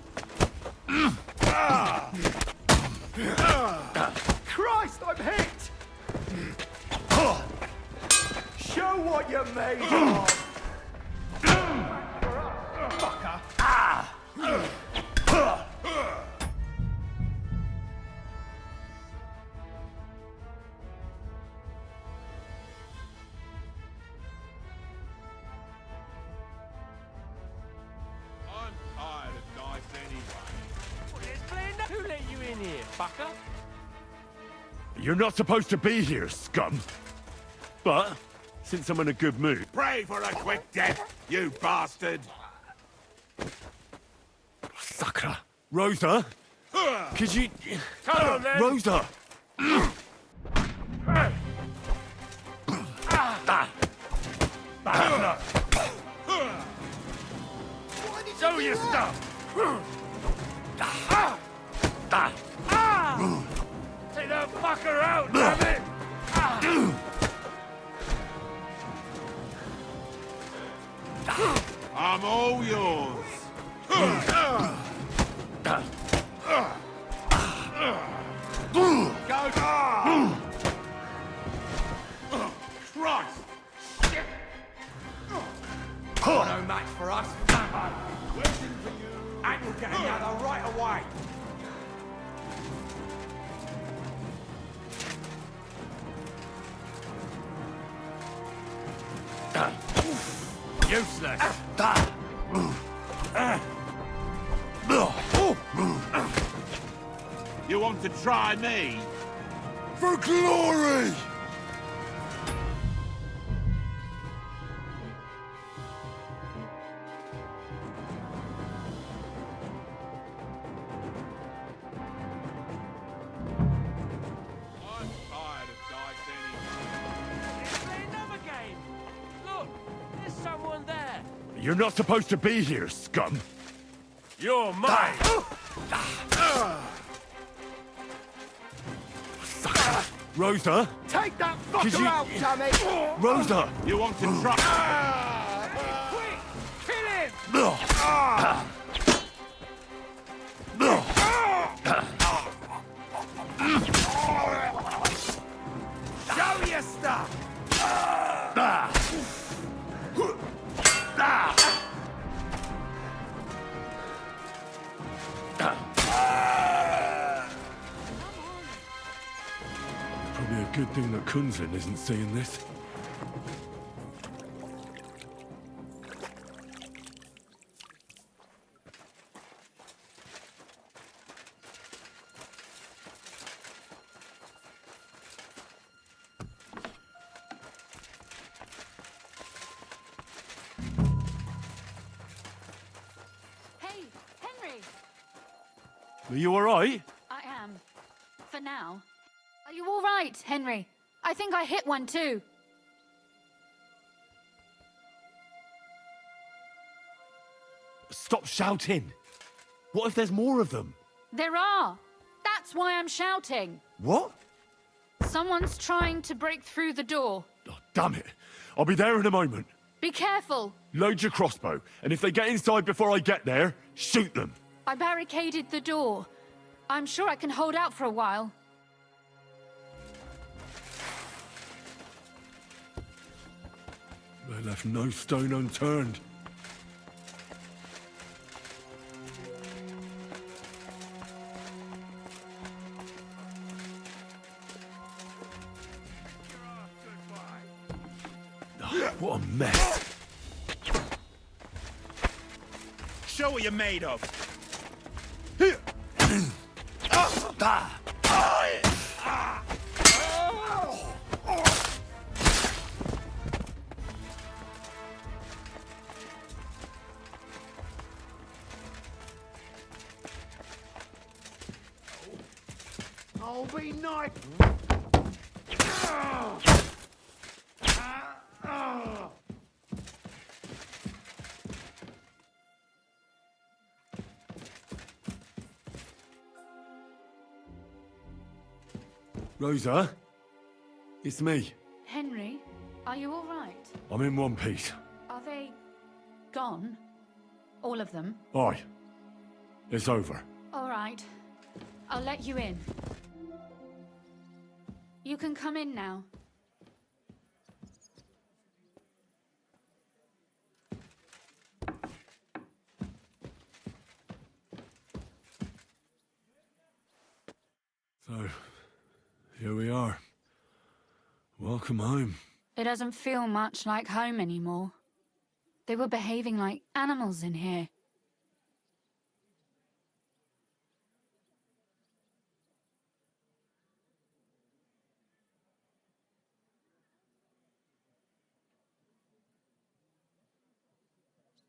Christ, I'm hit! Show what you're made of! Fucker! I'm tired of dice anyway. Who let you in here, fucker? You're not supposed to be here, scum. But, since I'm in a good mood... Pray for a quick death, you bastard! Sucker. Rosa? Could you... Come on, then. Rosa! Show your stuff! Take that fucker out, damn it! I'm all yours. Go! Christ! Shit! No match for us. Waiting for you. And we'll get another right away. Useless! You want to try me? For glory! I'm tired of dice anyway. Let's play another game! Look, there's someone there. You're not supposed to be here, scum. You're mine! Rosa? Take that Could fucker you- out, dummy! Rosa! You want to try? Show your stuff. Probably a good thing that NEWZEN isn't seeing this. Hey, Henry! Are you alright? I am. For now. Are you all right, Henry? I think I hit one too. Stop shouting! What if there's more of them? There are. That's why I'm shouting. What? Someone's trying to break through the door. Oh, damn it! I'll be there in a moment. Be careful. Load your crossbow, and if they get inside before I get there, shoot them. I barricaded the door. I'm sure I can hold out for a while. They left no stone unturned. Oh, what a mess. Show what you're made of. I'll be nice. Rosa? It's me. Henry, are you all right? I'm in one piece. Are they gone? All of them? Aye. It's over. All right. I'll let you in. You can come in now. So, here we are. Welcome home. It doesn't feel much like home anymore. They were behaving like animals in here.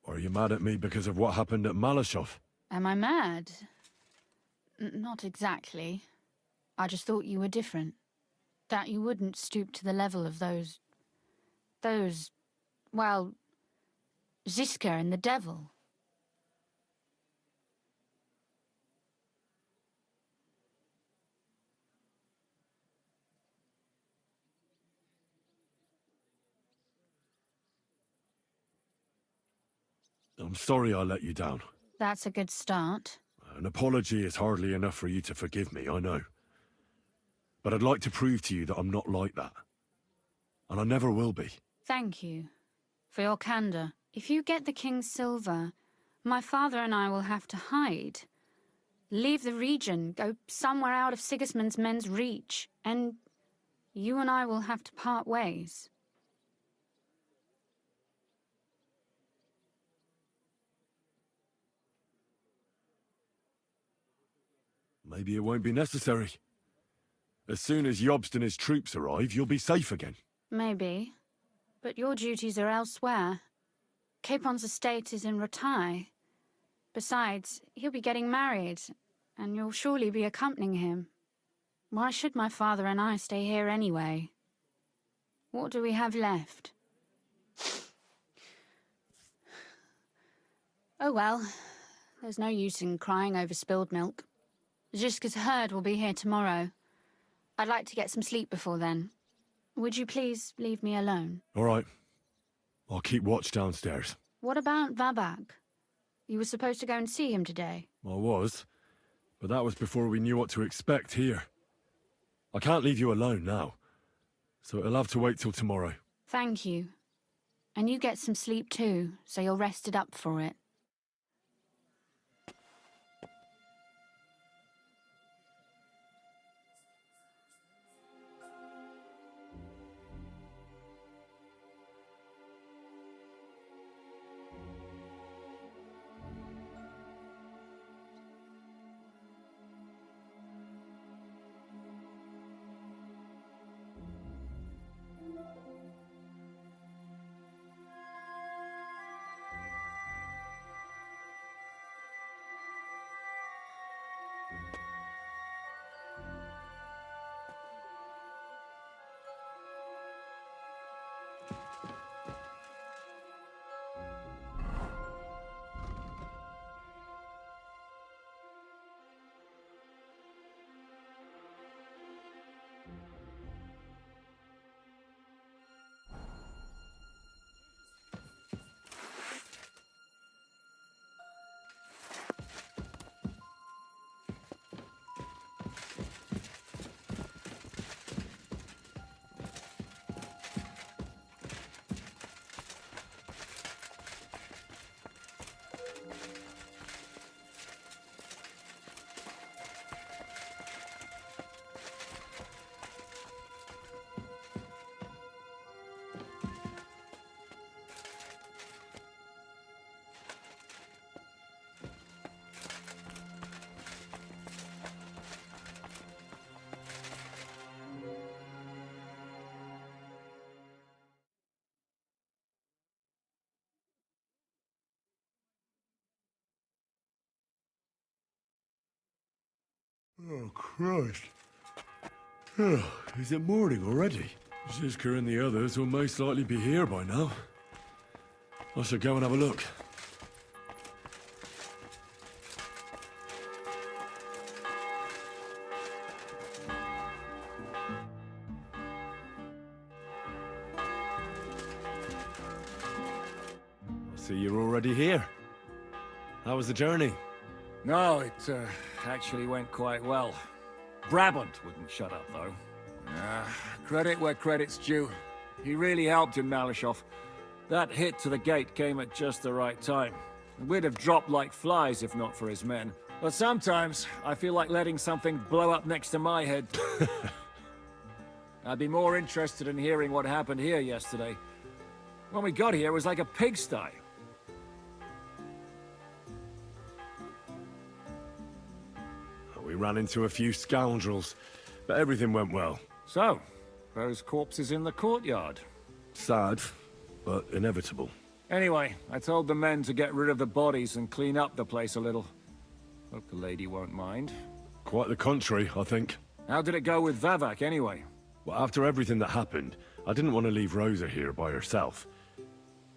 Are you mad at me because of what happened at Malashov? Am I mad? Not exactly. I just thought you were different. That you wouldn't stoop to the level of those, well, Ziska and the devil. I'm sorry I let you down. That's a good start. An apology is hardly enough for you to forgive me, I know. But I'd like to prove to you that I'm not like that. And I never will be. Thank you for your candor. If you get the King's silver, my father and I will have to hide. Leave the region, go somewhere out of Sigismund's men's reach, and you and I will have to part ways. Maybe it won't be necessary. As soon as Jobst and his troops arrive, you'll be safe again. Maybe. But your duties are elsewhere. Capon's estate is in RIPTIDE. Besides, he'll be getting married, and you'll surely be accompanying him. Why should my father and I stay here anyway? What do we have left? Oh well, there's no use in crying over spilled milk. Ziska's herd will be here tomorrow. I'd like to get some sleep before then. Would you please leave me alone? All right. I'll keep watch downstairs. What about Vabak? You were supposed to go and see him today. I was, but that was before we knew what to expect here. I can't leave you alone now, so it'll have to wait till tomorrow. Thank you. And you get some sleep too, so you're rested up for it. Oh, Christ. Is it morning already? Zizka and the others will most likely be here by now. I should go and have a look. I see you're already here. How was the journey? No, it actually went quite well. Brabant wouldn't shut up, though. Credit where credit's due. He really helped in Malishov. That hit to the gate came at just the right time. We'd have dropped like flies if not for his men. But sometimes, I feel like letting something blow up next to my head. I'd be more interested in hearing what happened here yesterday. When we got here, it was like a pigsty. We ran into a few scoundrels, but everything went well. So, those corpses in the courtyard. Sad, but inevitable. Anyway, I told the men to get rid of the bodies and clean up the place a little. Hope the lady won't mind. Quite the contrary, I think. How did it go with Vavak, anyway? Well, after everything that happened, I didn't want to leave Rosa here by herself.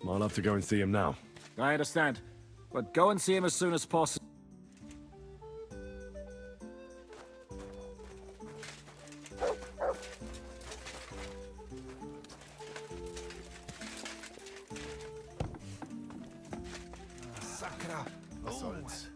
I'll have to go and see him now. I understand. But go and see him as soon as possible. Sakra, was soll's?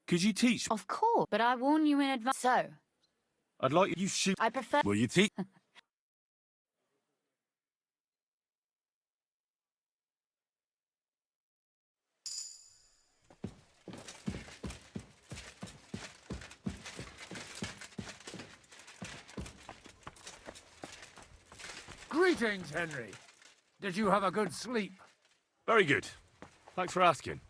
Could you teach? Of course, but I warn you in advance. So, I'd like you shoot. I prefer. Will you teach? Greetings, Henry. Did you have a good sleep? Very good. Thanks for asking.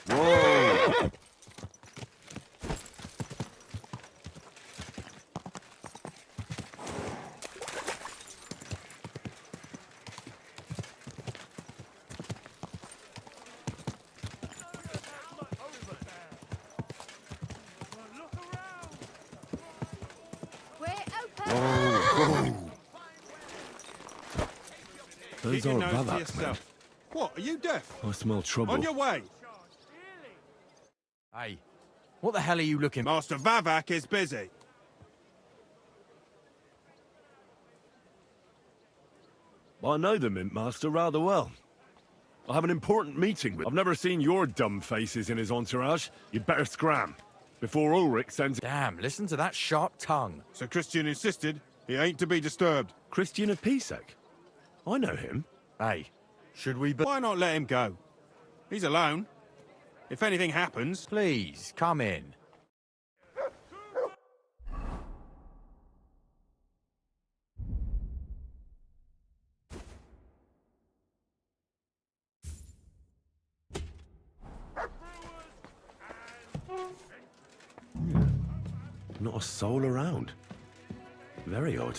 Whoa! Those Keep your aren't nose to Vavaks, man. yourself. What, are you deaf? I smell trouble. On your way. Hey, what the hell are you looking? Master Vavak is busy. I know the Mint Master rather well. I have an important meeting with... I've never seen your dumb faces in his entourage. You'd better scram, before Ulrich sends... Damn, listen to that sharp tongue. So Christian insisted he ain't to be disturbed. Christian of Pisek? I know him. Hey, should we... Why not let him go? He's alone. If anything happens... Please, come in. Not a soul around. Very odd.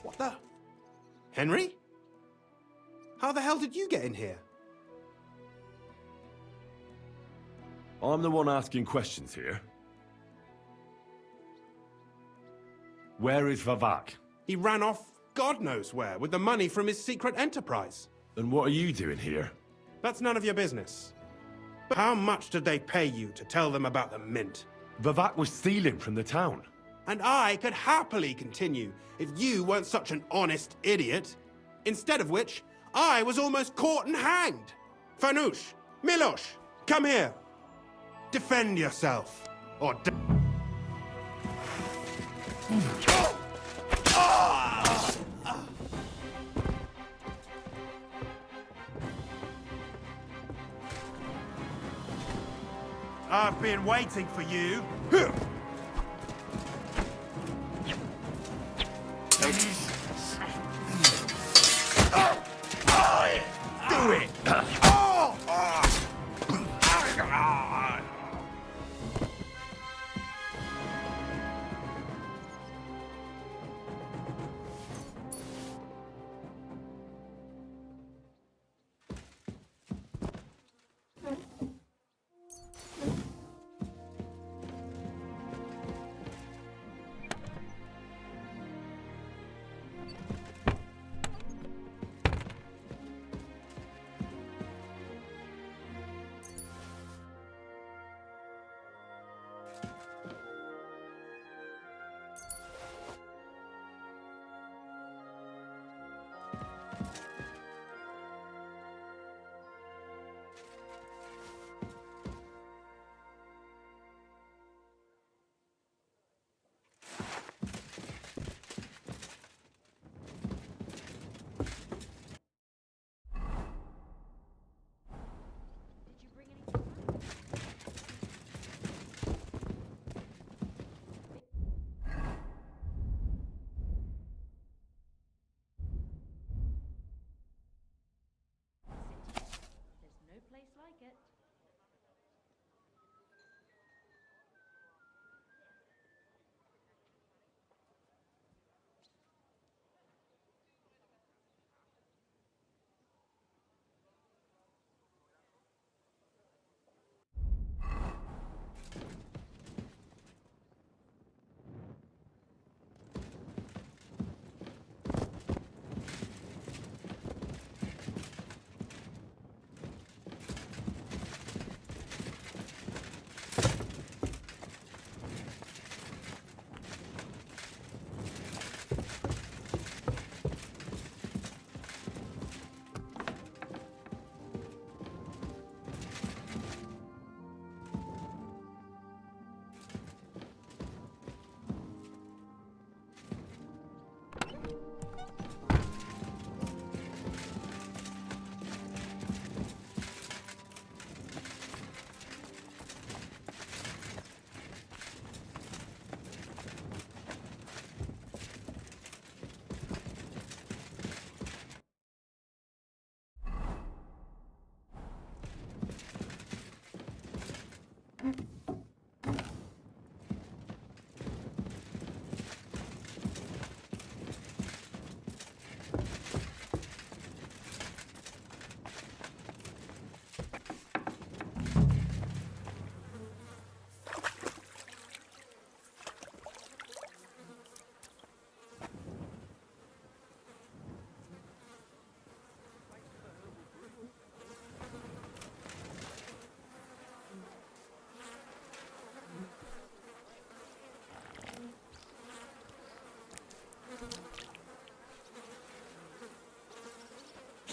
What the? Henry? How the hell did you get in here? I'm the one asking questions here. Where is Vivek? He ran off God knows where with the money from his secret enterprise. And what are you doing here? That's none of your business. But how much did they pay you to tell them about the mint? Vivek was stealing from the town. And I could happily continue if you weren't such an honest idiot. Instead of which, I was almost caught and hanged. Fanush, Milosh, come here. Defend yourself. Or I've been waiting for you. Do it!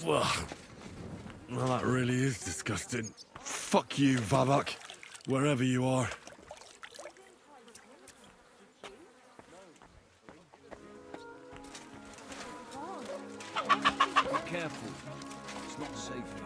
Well, that really is disgusting. Fuck you, Vavak, wherever you are. Be careful. It's not safe here.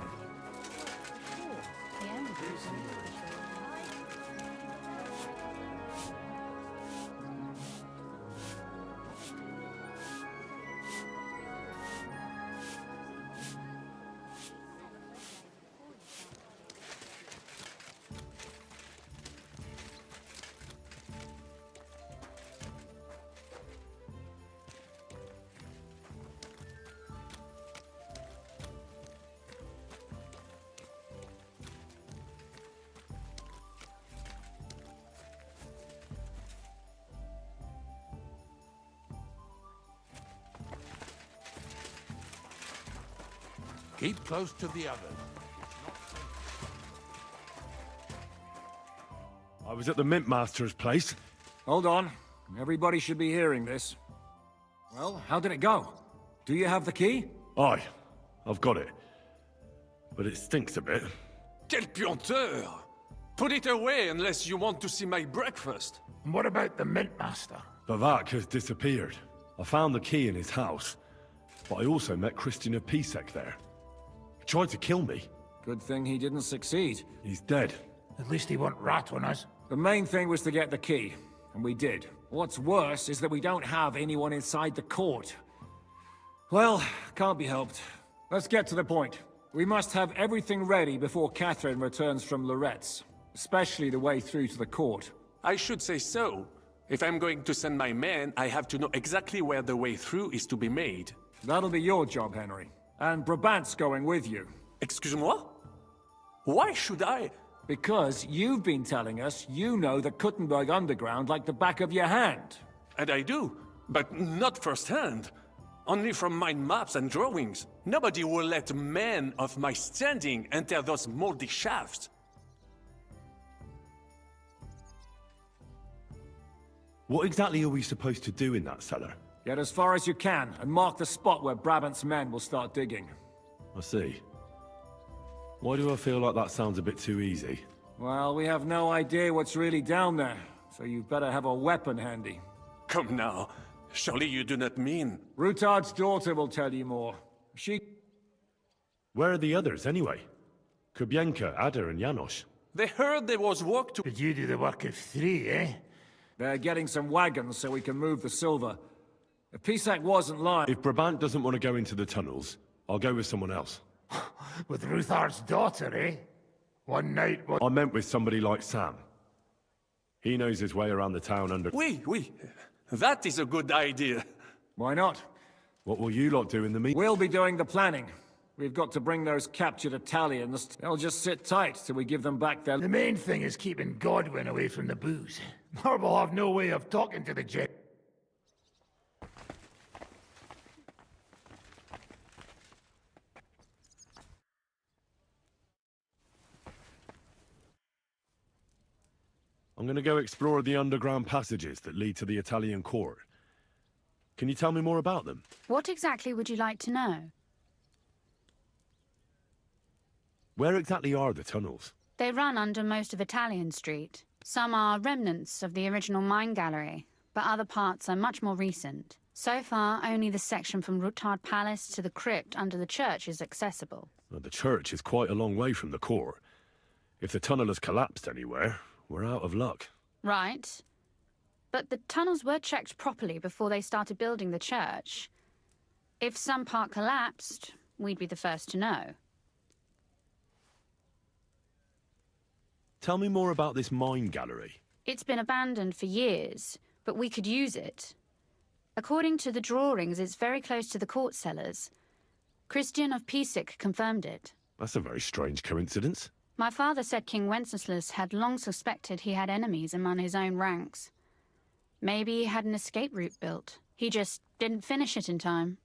Keep close to the others. I was at the Mint Master's place. Hold on. Everybody should be hearing this. Well, how did it go? Do you have the key? Aye, I've got it. But it stinks a bit. Quel puanteur! Put it away unless you want to see my breakfast. And what about the Mint Master? Vavak has disappeared. I found the key in his house. But I also met Christian of Pisek there. He tried to kill me. Good thing he didn't succeed. He's dead. At least he won't rat on us. The main thing was to get the key, and we did. What's worse is that we don't have anyone inside the court. Well, can't be helped. Let's get to the point. We must have everything ready before Catherine returns from Loretz, especially the way through to the court. I should say so. If I'm going to send my men, I have to know exactly where the way through is to be made. That'll be your job, Henry. And Brabant's going with you. Excuse-moi? Why should I? Because you've been telling us you know the Kuttenberg Underground like the back of your hand. And I do, but not firsthand. Only from mind maps and drawings. Nobody will let men of my standing enter those moldy shafts. What exactly are we supposed to do in that cellar? Get as far as you can, and mark the spot where Brabant's men will start digging. I see. Why do I feel like that sounds a bit too easy? Well, we have no idea what's really down there, so you better have a weapon handy. Come now. Surely you do not mean... Rutard's daughter will tell you more. She... Where are the others, anyway? Kubienka, Ada, and Janos. They heard there was work to... Did you do the work of 3, eh? They're getting some wagons so we can move the silver. If Pisak wasn't lying... If Brabant doesn't want to go into the tunnels, I'll go with someone else. With Ruthar's daughter, eh? One night... I meant with somebody like Sam. He knows his way around the town under... Oui. That is a good idea. Why not? What will you lot do in the meantime? We'll be doing the planning. We've got to bring those captured Italians. They'll just sit tight till we give them back their... The main thing is keeping Godwin away from the booze. Or we'll have no way of talking to the jet. I'm gonna go explore the underground passages that lead to the Italian court. Can you tell me more about them? What exactly would you like to know? Where exactly are the tunnels? They run under most of Italian Street. Some are remnants of the original mine gallery, but other parts are much more recent. So far, only the section from Rutard Palace to the crypt under the church is accessible. Well, the church is quite a long way from the court. If the tunnel has collapsed anywhere, we're out of luck. Right. But the tunnels were checked properly before they started building the church. If some part collapsed, we'd be the first to know. Tell me more about this mine gallery. It's been abandoned for years, but we could use it. According to the drawings, it's very close to the court cellars. Christian of Pisek confirmed it. That's a very strange coincidence. My father said King Wenceslas had long suspected he had enemies among his own ranks. Maybe he had an escape route built. He just didn't finish it in time.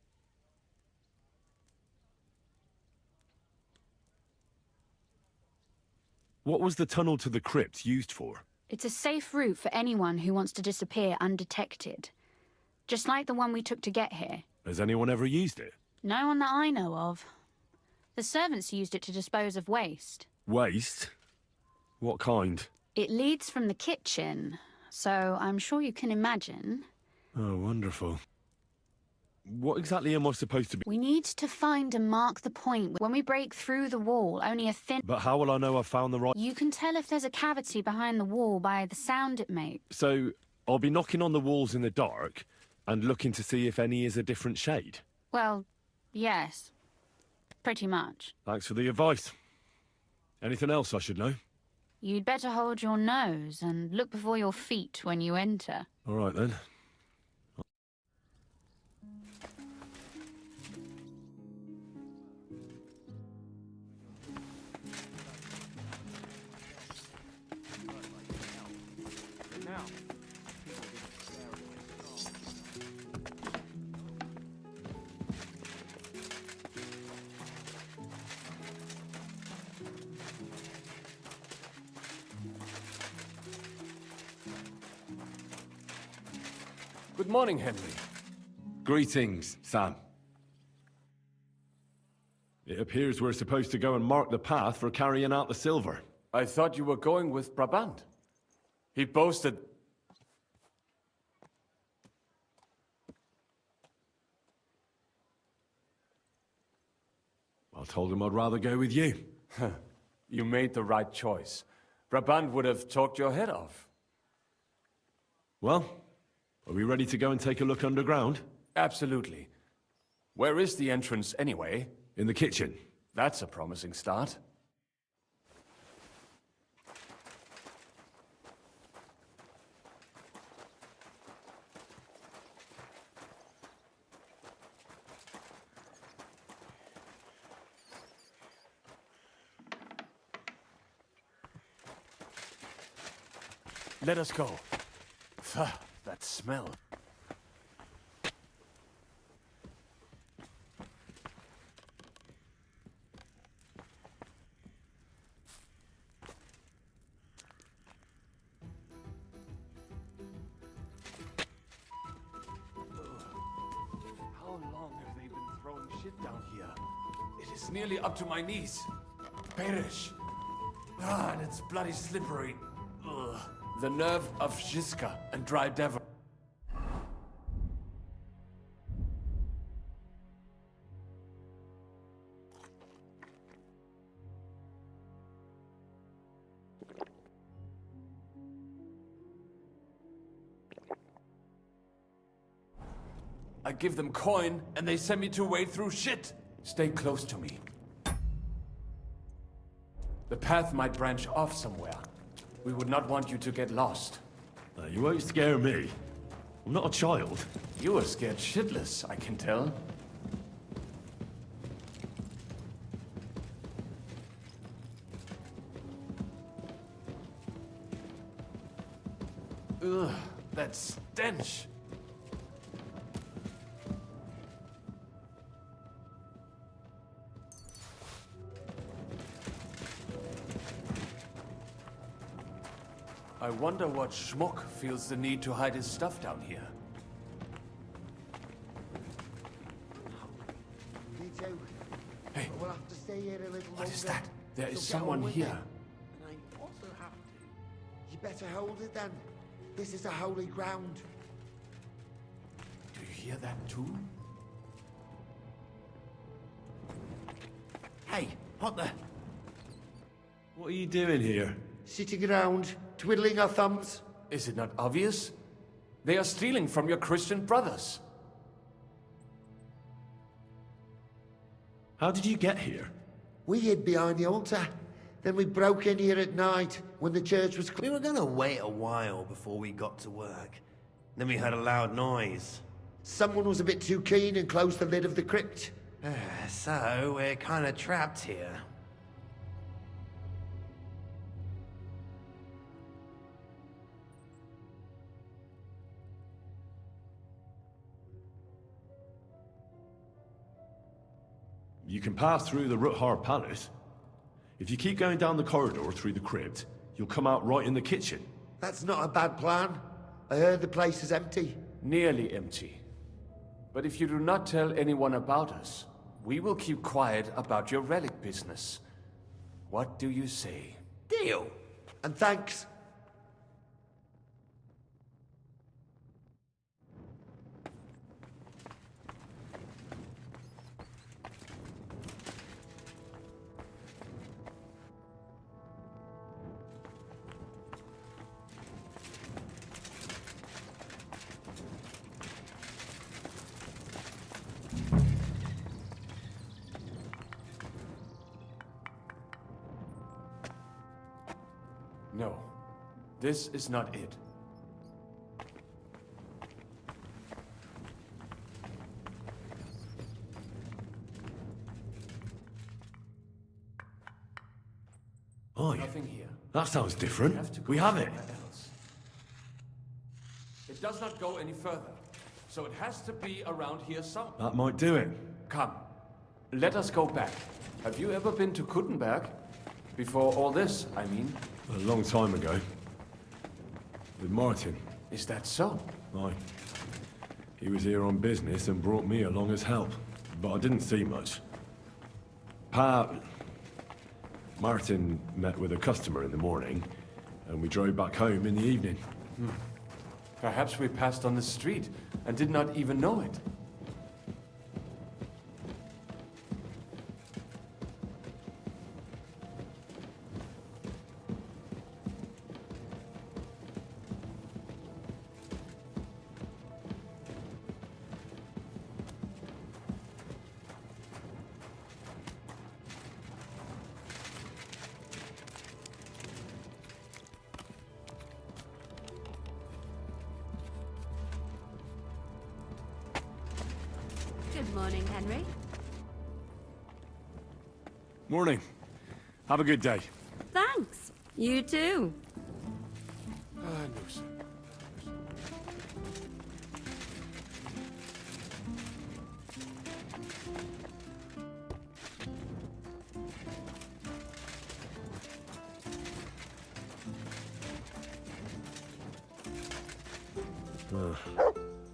What was the tunnel to the crypt used for? It's a safe route for anyone who wants to disappear undetected. Just like the one we took to get here. Has anyone ever used it? No one that I know of. The servants used it to dispose of waste. Waste? What kind? It leads from the kitchen, so I'm sure you can imagine. Oh, wonderful. What exactly am I supposed to be? We need to find and mark the point. When we break through the wall, only a thin... But how will I know I found the right... You can tell if there's a cavity behind the wall by the sound it makes. So, I'll be knocking on the walls in the dark and looking to see if any is a different shade? Well, yes. Pretty much. Thanks for the advice. Anything else I should know? You'd better hold your nose and look before your feet when you enter. All right, then. Good morning, Henry. Greetings, Sam. It appears we're supposed to go and mark the path for carrying out the silver. I thought you were going with Brabant. He boasted... I told him I'd rather go with you. You made the right choice. Brabant would have talked your head off. Well, are we ready to go and take a look underground? Absolutely. Where is the entrance anyway? In the kitchen. That's a promising start. Let us go. That smell. How long have they been throwing shit down here? It is nearly up to my knees. Perish. And it's bloody slippery. Ugh. The nerve of Jiska and Dry Devil. I give them coin, and they send me to wade through shit. Stay close to me. The path might branch off somewhere. We would not want you to get lost. You won't scare me. I'm not a child. You are scared shitless, I can tell. Ugh, that stench. I wonder what schmuck feels the need to hide his stuff down here. Me too. Hey, We'll have to stay here a little what is longer. that? There is So get someone on with here. it. And I also have to. You better hold it then. This is a holy ground. Do you hear that too? Hey, what the? What are you doing here? Sitting around, twiddling our thumbs. Is it not obvious? They are stealing from your Christian brothers. How did you get here? We hid behind the altar. Then we broke in here at night when the church was We were gonna wait a while before we got to work. Then we heard a loud noise. Someone was a bit too keen and closed the lid of the crypt. So, we're kinda trapped here. You can pass through the Ruthar Palace. If you keep going down the corridor through the crypt, you'll come out right in the kitchen. That's not a bad plan. I heard the place is empty. Nearly empty. But if you do not tell anyone about us, we will keep quiet about your relic business. What do you say? Deal. And thanks. No, this is not it. Oi, Nothing here. that sounds different. We have it. Else. It does not go any further, so it has to be around here somewhere. That might do it. Come, let us go back. Have you ever been to Kuttenberg? Before all this, I mean. A long time ago. With Martin. Is that so? Aye. He was here on business and brought me along as help. But I didn't see much. Martin met with a customer in the morning, and we drove back home in the evening. Perhaps we passed on the street and did not even know it. Good morning, Henry. Morning. Have a good day. Thanks. You too. NEWZEN.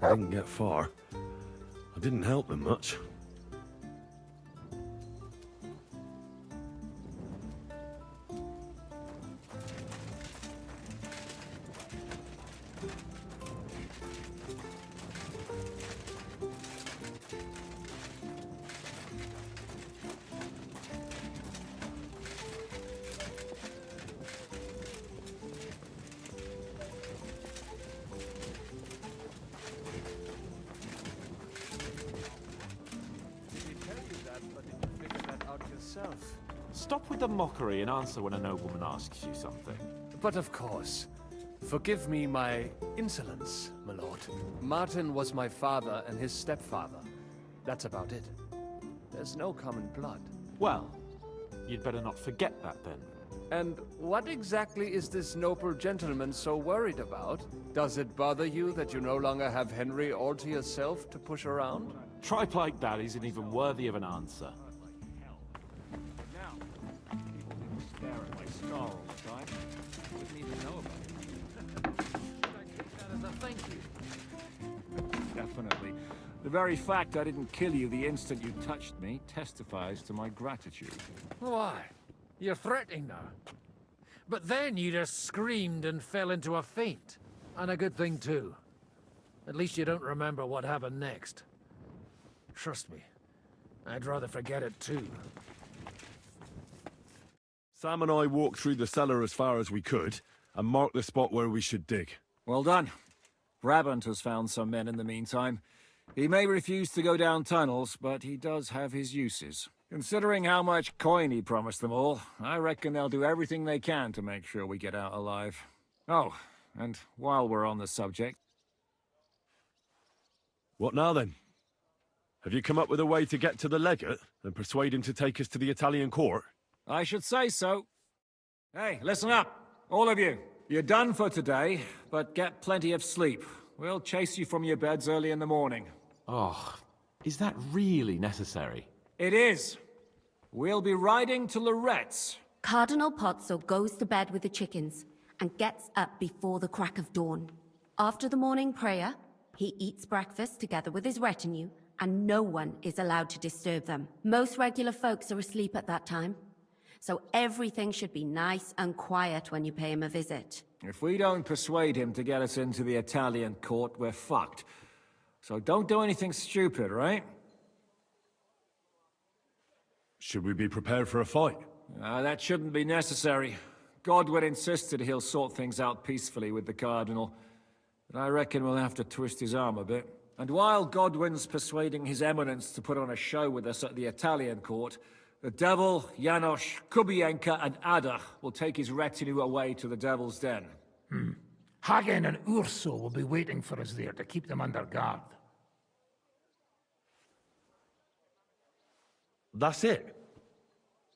I didn't get far. I didn't help them much. Stop with the mockery and answer when a nobleman asks you something. But of course. Forgive me my insolence, my lord. Martin was my father and his stepfather. That's about it. There's no common blood. Well, you'd better not forget that then. And what exactly is this noble gentleman so worried about? Does it bother you that you no longer have Henry all to yourself to push around? Tripe like that isn't even worthy of an answer. Stare at my scar all the time. Wouldn't even know about it. Should I take that as a thank you? Definitely. The very fact I didn't kill you the instant you touched me testifies to my gratitude. Why? You're threatening now. But then you just screamed and fell into a faint. And a good thing too. At least you don't remember what happened next. Trust me, I'd rather forget it too. Sam and I walked through the cellar as far as we could, and marked the spot where we should dig. Well done. Brabant has found some men in the meantime. He may refuse to go down tunnels, but he does have his uses. Considering how much coin he promised them all, I reckon they'll do everything they can to make sure we get out alive. Oh, and while we're on the subject... What now then? Have you come up with a way to get to the legate and persuade him to take us to the Italian court? I should say so. Hey, listen up, all of you. You're done for today, but get plenty of sleep. We'll chase you from your beds early in the morning. Oh, is that really necessary? It is. We'll be riding to Lorette's. Cardinal Pozzo goes to bed with the chickens and gets up before the crack of dawn. After the morning prayer, he eats breakfast together with his retinue, and no one is allowed to disturb them. Most regular folks are asleep at that time, so everything should be nice and quiet when you pay him a visit. If we don't persuade him to get us into the Italian court, we're fucked. So don't do anything stupid, right? Should we be prepared for a fight? That shouldn't be necessary. Godwin insisted he'll sort things out peacefully with the Cardinal. But I reckon we'll have to twist his arm a bit. And while Godwin's persuading His Eminence to put on a show with us at the Italian court, the Devil, Janosch, Kubienka, and Ada will take his retinue away to the Devil's Den. Hagen and Urso will be waiting for us there to keep them under guard. That's it?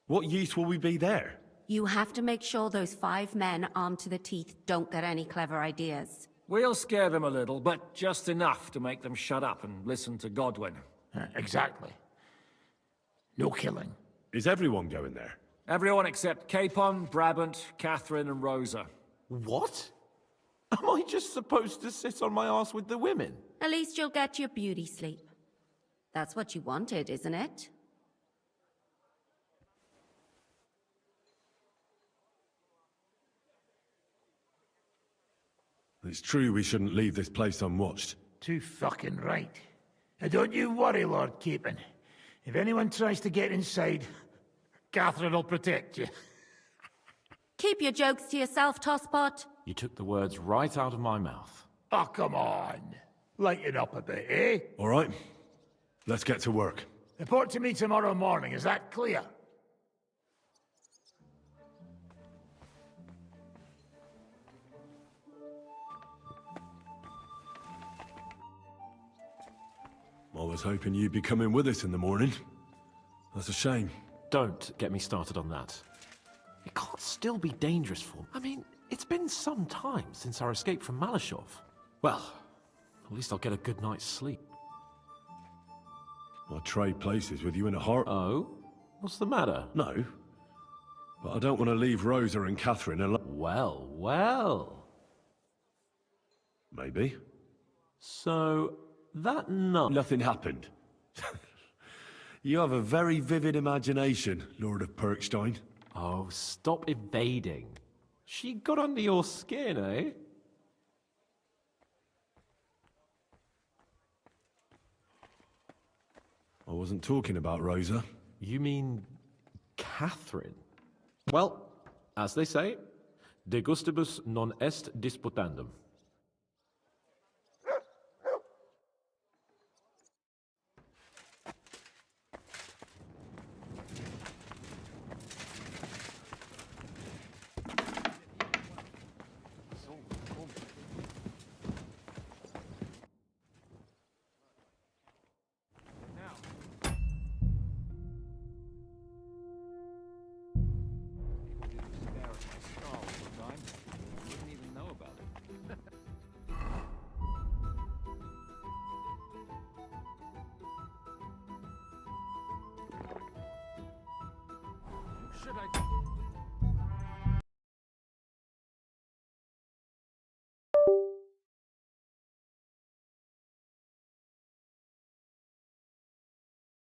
What use will we be there? You have to make sure those 5 men armed to the teeth don't get any clever ideas. We'll scare them a little, but just enough to make them shut up and listen to Godwin. Exactly. No killing. Is everyone going there? Everyone except Capon, Brabant, Catherine, and Rosa. What? Am I just supposed to sit on my ass with the women? At least you'll get your beauty sleep. That's what you wanted, isn't it? It's true we shouldn't leave this place unwatched. Too fucking right. Now don't you worry, Lord Capon. If anyone tries to get inside, Catherine will protect you. Keep your jokes to yourself, Tosspot. You took the words right out of my mouth. Oh, come on. Lighten up a bit, eh? All right. Let's get to work. Report to me tomorrow morning, is that clear? I was hoping you'd be coming with us in the morning. That's a shame. Don't get me started on that. It can't still be dangerous for me. I mean, it's been some time since our escape from Malashov. Well, at least I'll get a good night's sleep. I'll trade places with you in a heart. Oh? What's the matter? No. But I don't want to leave Rosa and Catherine alone. Well, well. Maybe. So, that night... Nothing happened. You have a very vivid imagination, Lord of Perkstein. Oh, stop evading. She got under your skin, eh? I wasn't talking about Rosa. You mean Catherine? Well, as they say, de gustibus non est disputandum. Should I...